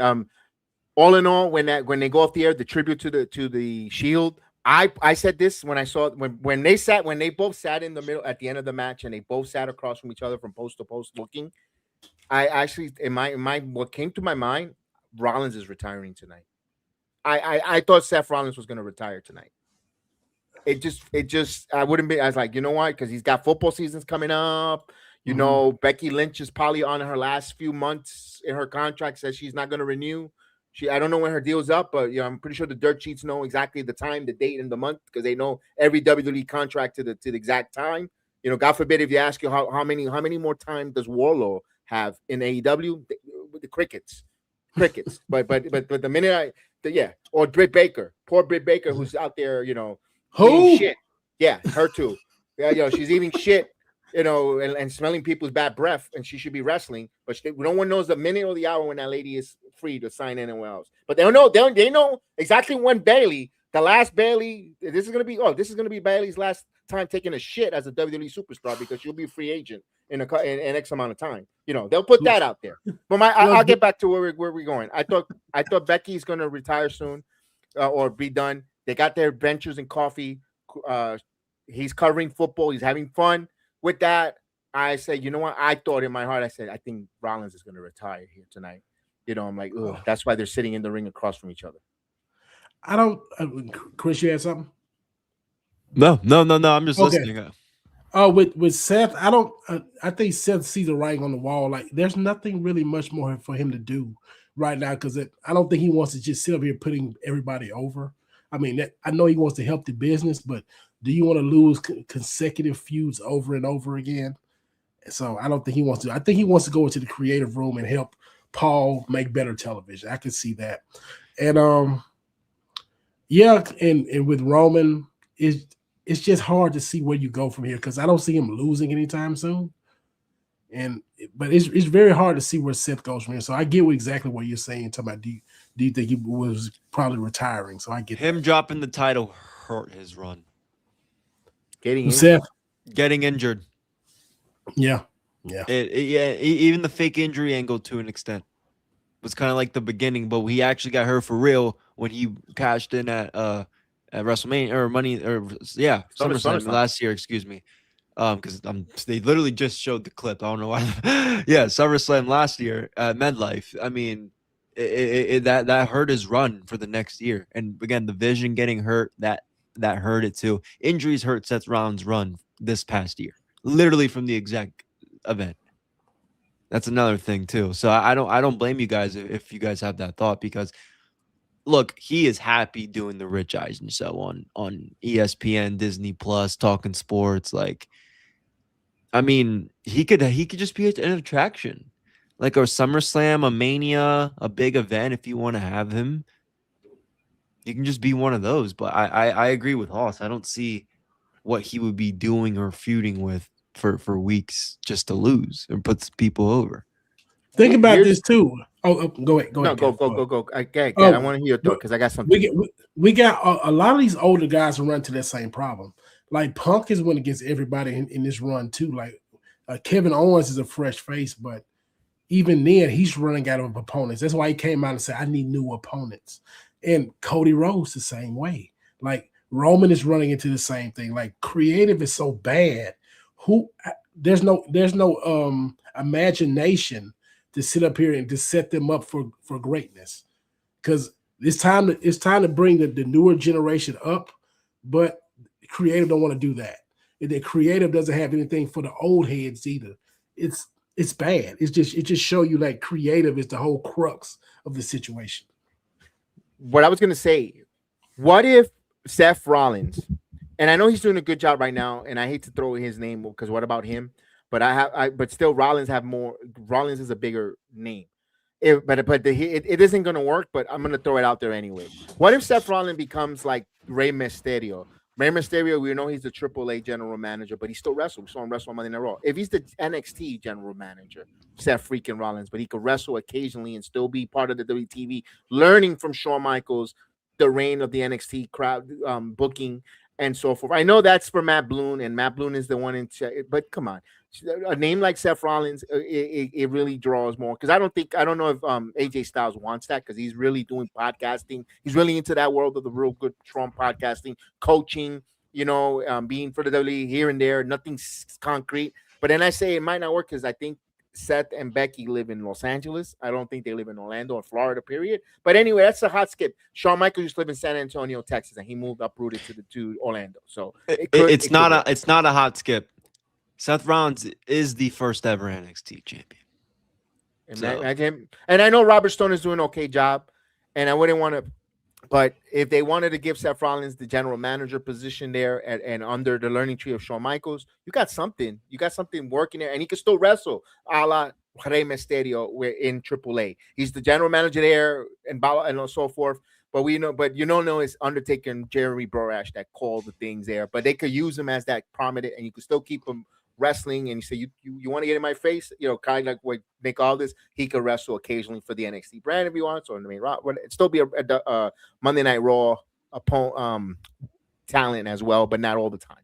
All in all, when they go off the air, the tribute to the Shield, I said this when I saw when they both sat in the middle at the end of the match and they both sat across from each other from post to post looking. I actually in my what came to my mind, Rollins is retiring tonight. I thought Seth Rollins was going to retire tonight. It just I wouldn't be. I was like, you know why? Because he's got football seasons coming up. You know, Becky Lynch is probably on her last few months in her contract, says she's not going to renew. I don't know when her deal's up, but I'm pretty sure the dirt sheets know exactly the time, the date, and the month because they know every WWE contract to the exact time. God forbid if you ask you how many more time does Warlow have in AEW? The crickets. but the minute or Britt Baker, poor Britt Baker, who's out there, eating shit. Yeah, her too. Yeah, she's eating shit. And smelling people's bad breath, and she should be wrestling, but no one knows the minute or the hour when that lady is free to sign anywhere else. But they know exactly when Bailey, the last Bailey, this is gonna be Bailey's last time taking a shit as a WWE superstar because she'll be a free agent in X amount of time. They'll put that out there. But I'll get back to where we're going. I thought Becky's gonna retire soon or be done. They got their adventures in coffee. He's covering football. He's having fun with that. I say, you know what? I thought in my heart, I said, I think Rollins is going to retire here tonight. I'm like, ugh, that's why they're sitting in the ring across from each other. I don't, Chris, you had something? No. I'm just listening. With Seth, I think Seth sees the writing on the wall. Like, there's nothing really much more for him to do right now because I don't think he wants to just sit up here putting everybody over. I mean, I know he wants to help the business, but do you want to lose consecutive feuds over and over again? So I don't think he wants to. I think he wants to go into the creative room and help Paul make better television. I can see that. And and with Roman, it's just hard to see where you go from here because I don't see him losing anytime soon. But it's very hard to see where Seth goes from here. So I get exactly what you're saying. Talking about do you think he was probably retiring? So I get him dropping the title hurt his run. Getting injured. Yeah. Even the fake injury angle to an extent was kind of like the beginning, but he actually got hurt for real when he cashed in at WrestleMania or SummerSlam last year. Excuse me, because they literally just showed the clip. I don't know why. Yeah, SummerSlam last year at MedLife. I mean, that hurt his run for the next year, and again, the Vision getting hurt that hurt it too. Injuries hurt Seth Rollins' run this past year, literally from the exact event. That's another thing too. So I don't blame you guys if you guys have that thought because look, he is happy doing the Rich Eisen show on ESPN, Disney Plus, talking sports. Like, I mean, he could just be an attraction, like a SummerSlam, a Mania, a big event. If you want to have him, you can just be one of those. But I agree with Hoss. I don't see what he would be doing or feuding with for weeks just to lose and puts people over. Think about this too. Go ahead. Go. Okay, I want to hear your thought because I got something. We got a lot of these older guys who run to that same problem. Like Punk has went against everybody in this run too. Like Kevin Owens is a fresh face, but even then he's running out of opponents. That's why he came out and said, "I need new opponents." And Cody Rhodes the same way. Like Roman is running into the same thing. Like creative is so bad. There's no imagination to sit up here and to set them up for greatness, because it's time to bring the newer generation up, but creative don't want to do that. And the creative doesn't have anything for the old heads either. It's bad. It just show you like creative is the whole crux of the situation. What I was gonna say, what if Seth Rollins, and I know he's doing a good job right now, and I hate to throw his name because what about him? But but still, Rollins have more. Rollins is a bigger name. It isn't going to work. But I'm going to throw it out there anyway. What if Seth Rollins becomes like Rey Mysterio? Rey Mysterio, we know he's the AAA general manager, but he still wrestles. We saw him wrestle on Monday Night Raw. If he's the NXT general manager, Seth freaking Rollins, but he could wrestle occasionally and still be part of the WTV, learning from Shawn Michaels, the reign of the NXT crowd booking and so forth. I know that's for Matt Bloom, and Matt Bloom is the one in check, but come on. A name like Seth Rollins, it really draws more, because I don't know if AJ Styles wants that, because he's really doing podcasting. He's really into that world of the real good strong podcasting, coaching, being for the WWE here and there, nothing concrete. But then I say it might not work because I think Seth and Becky live in Los Angeles. I don't think they live in Orlando or Florida, period. But anyway, that's a hot skip. Shawn Michaels used to live in San Antonio, Texas, and he moved uprooted to Orlando. So it's not a hot skip. Seth Rollins is the first ever NXT champion. And I know Robert Stone is doing an okay job, and I wouldn't want to, but if they wanted to give Seth Rollins the general manager position there and under the learning tree of Shawn Michaels, you got something working there, and he can still wrestle a la Rey Mysterio in AAA. He's the general manager there and so forth. But it's Undertaker and Jeremy Borash that call the things there. But they could use him as that prominent, and you could still keep him wrestling and you say you want to get in my face, kind of like what Nick Aldis, he could wrestle occasionally for the NXT brand if he wants, or in the main Raw. It'd still be a Monday Night Raw talent as well, but not all the time.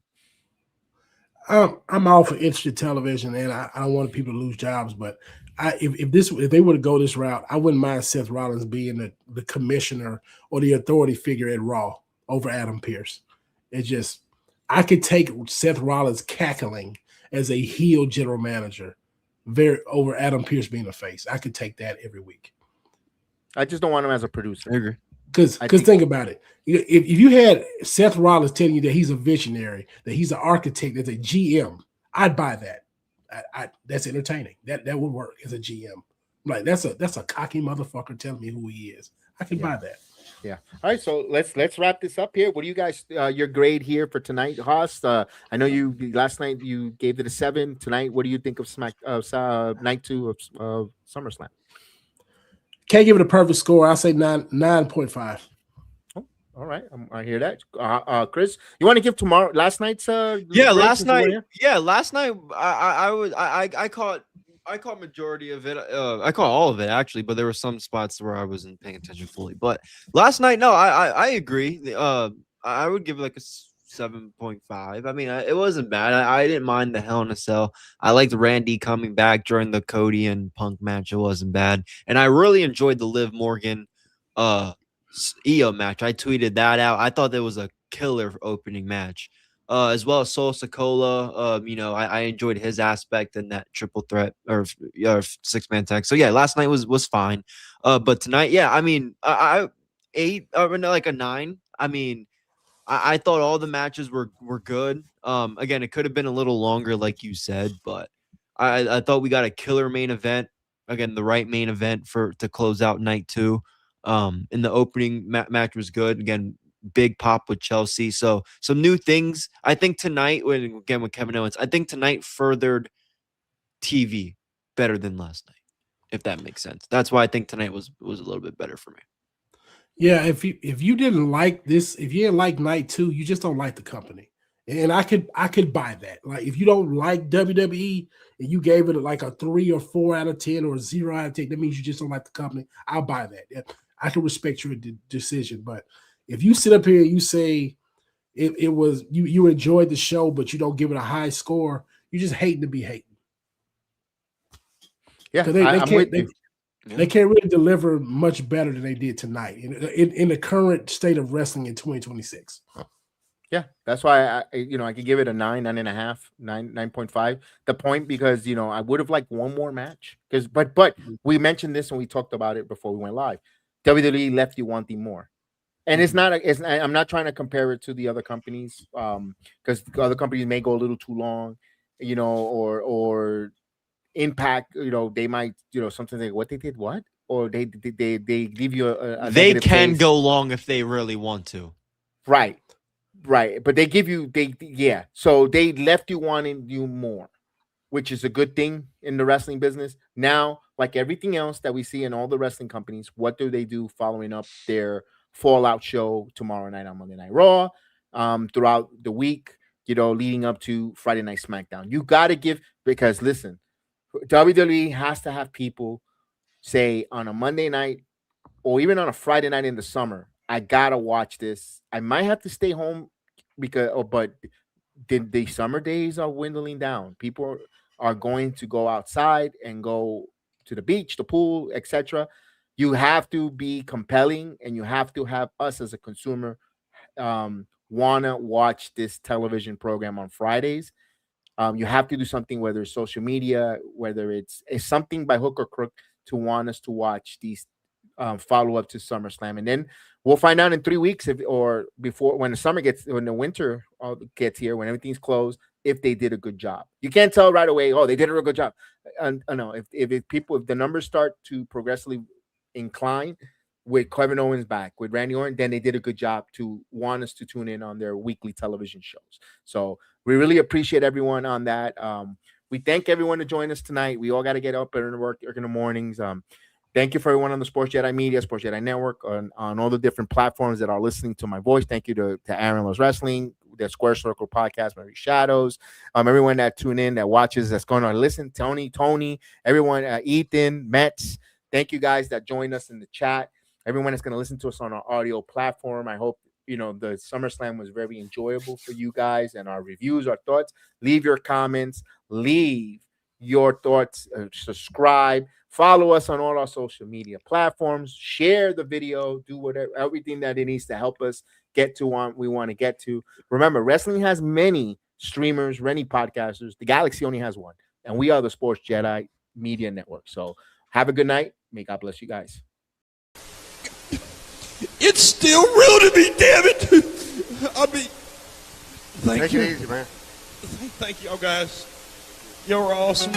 I'm all for interesting television, and I don't want people to lose jobs. But if they were to go this route, I wouldn't mind Seth Rollins being the commissioner or the authority figure at Raw over Adam Pearce. It's just I could take Seth Rollins cackling as a heel general manager over Adam Pearce being a face. I could take that every week. I just don't want him as a producer. I agree. Because think about it. If you had Seth Rollins telling you that he's a visionary, that he's an architect, that's a GM, I'd buy that. That's entertaining. That would work as a GM. Like that's a cocky motherfucker telling me who he is. I can buy that. Yeah. All right. So let's wrap this up here. What do you guys your grade here for tonight, Haas? I know you last night you gave it a 7. Tonight, what do you think of night 2 of SummerSlam? Can't give it a perfect score. I'll say 9.5. Oh, all right. I hear that. Chris, you want to give last night's last night I caught majority of it. I caught all of it actually, but there were some spots where I wasn't paying attention fully. But last night, no, I agree. I would give it like a 7.5. I mean, it wasn't bad. I didn't mind the Hell in a Cell. I liked Randy coming back during the Cody and Punk match. It wasn't bad. And I really enjoyed the Liv Morgan Io match. I tweeted that out. I thought that was a killer opening match. As well as Sol Sokola. I enjoyed his aspect in that triple threat or 6-man tag. So yeah, last night was fine. But tonight, yeah, I mean, I 8 or like a 9. I mean, I thought all the matches were good. Again, it could have been a little longer, like you said, but I thought we got a killer main event. Again, the right main event to close out night 2. And the opening match was good. Again, big pop with Chelsea. So some new things. I think tonight, with Kevin Owens, I think tonight furthered TV better than last night, if that makes sense. That's why I think tonight was a little bit better for me. Yeah, if you didn't like this, if you didn't like night 2, you just don't like the company. And I could buy that. Like if you don't like WWE and you gave it like a 3 or 4 out of 10 or a 0 out of 10, that means you just don't like the company. I'll buy that. I can respect your decision. But if you sit up here and you say it was you enjoyed the show, but you don't give it a high score, you're just hating to be hating. Yeah, they can't really deliver much better than they did tonight in the current state of wrestling in 2026. Yeah, that's why I could give it a 9, 9.5, 9.5. The point because I would have liked one more match but we mentioned this and we talked about it before we went live. WWE left you wanting more, and I'm not trying to compare it to the other companies because the other companies may go a little too long, or Impact, they might, something like what they did, or they leave you they can go long if they really want to, right, but they give you so they left you wanting you more, which is a good thing in the wrestling business. Now, like everything else that we see in all the wrestling companies, what do they do following up their Fallout show tomorrow night on Monday Night Raw, throughout the week, leading up to Friday Night SmackDown? You got to give, because listen, WWE has to have people say on a Monday night or even on a Friday night in the summer, I gotta watch this. I might have to stay home but the summer days are dwindling down. People are going to go outside and go to the beach, the pool, etc. You have to be compelling, and you have to have us as a consumer wanna watch this television program on Fridays. You have to do something, whether it's social media, whether it's something by hook or crook, to want us to watch these follow up to SummerSlam. And then we'll find out in 3 weeks or before, when the winter gets here, when everything's closed, if they did a good job. You can't tell right away, oh, they did a real good job. No, if the numbers start to progressively incline with Kevin Owens back, with Randy Orton, then they did a good job to want us to tune in on their weekly television shows. So we really appreciate everyone on that. We thank everyone to join us tonight. We all got to get up and work in the mornings. Thank you for everyone on the Sports Jedi Media, Sports Jedi Network, on all the different platforms that are listening to my voice. Thank you to Aaron Loves Wrestling, the Square Circle podcast, Mary Shadows, everyone that tune in, that watches, that's going to listen, Tony, everyone, Ethan, Metz. Thank you guys that joined us in the chat. Everyone that's going to listen to us on our audio platform. I hope, the SummerSlam was very enjoyable for you guys, and our reviews, our thoughts. Leave your comments. Leave your thoughts. Subscribe. Follow us on all our social media platforms. Share the video. Do whatever, everything that it needs to help us get to what we want to get to. Remember, wrestling has many streamers, many podcasters. The Galaxy only has one, and we are the Sports Jedi Media Network. So have a good night. May God bless you guys. It's still real to me, damn it. I mean, thank you. Take it easy, man. Thank y'all guys. You're awesome.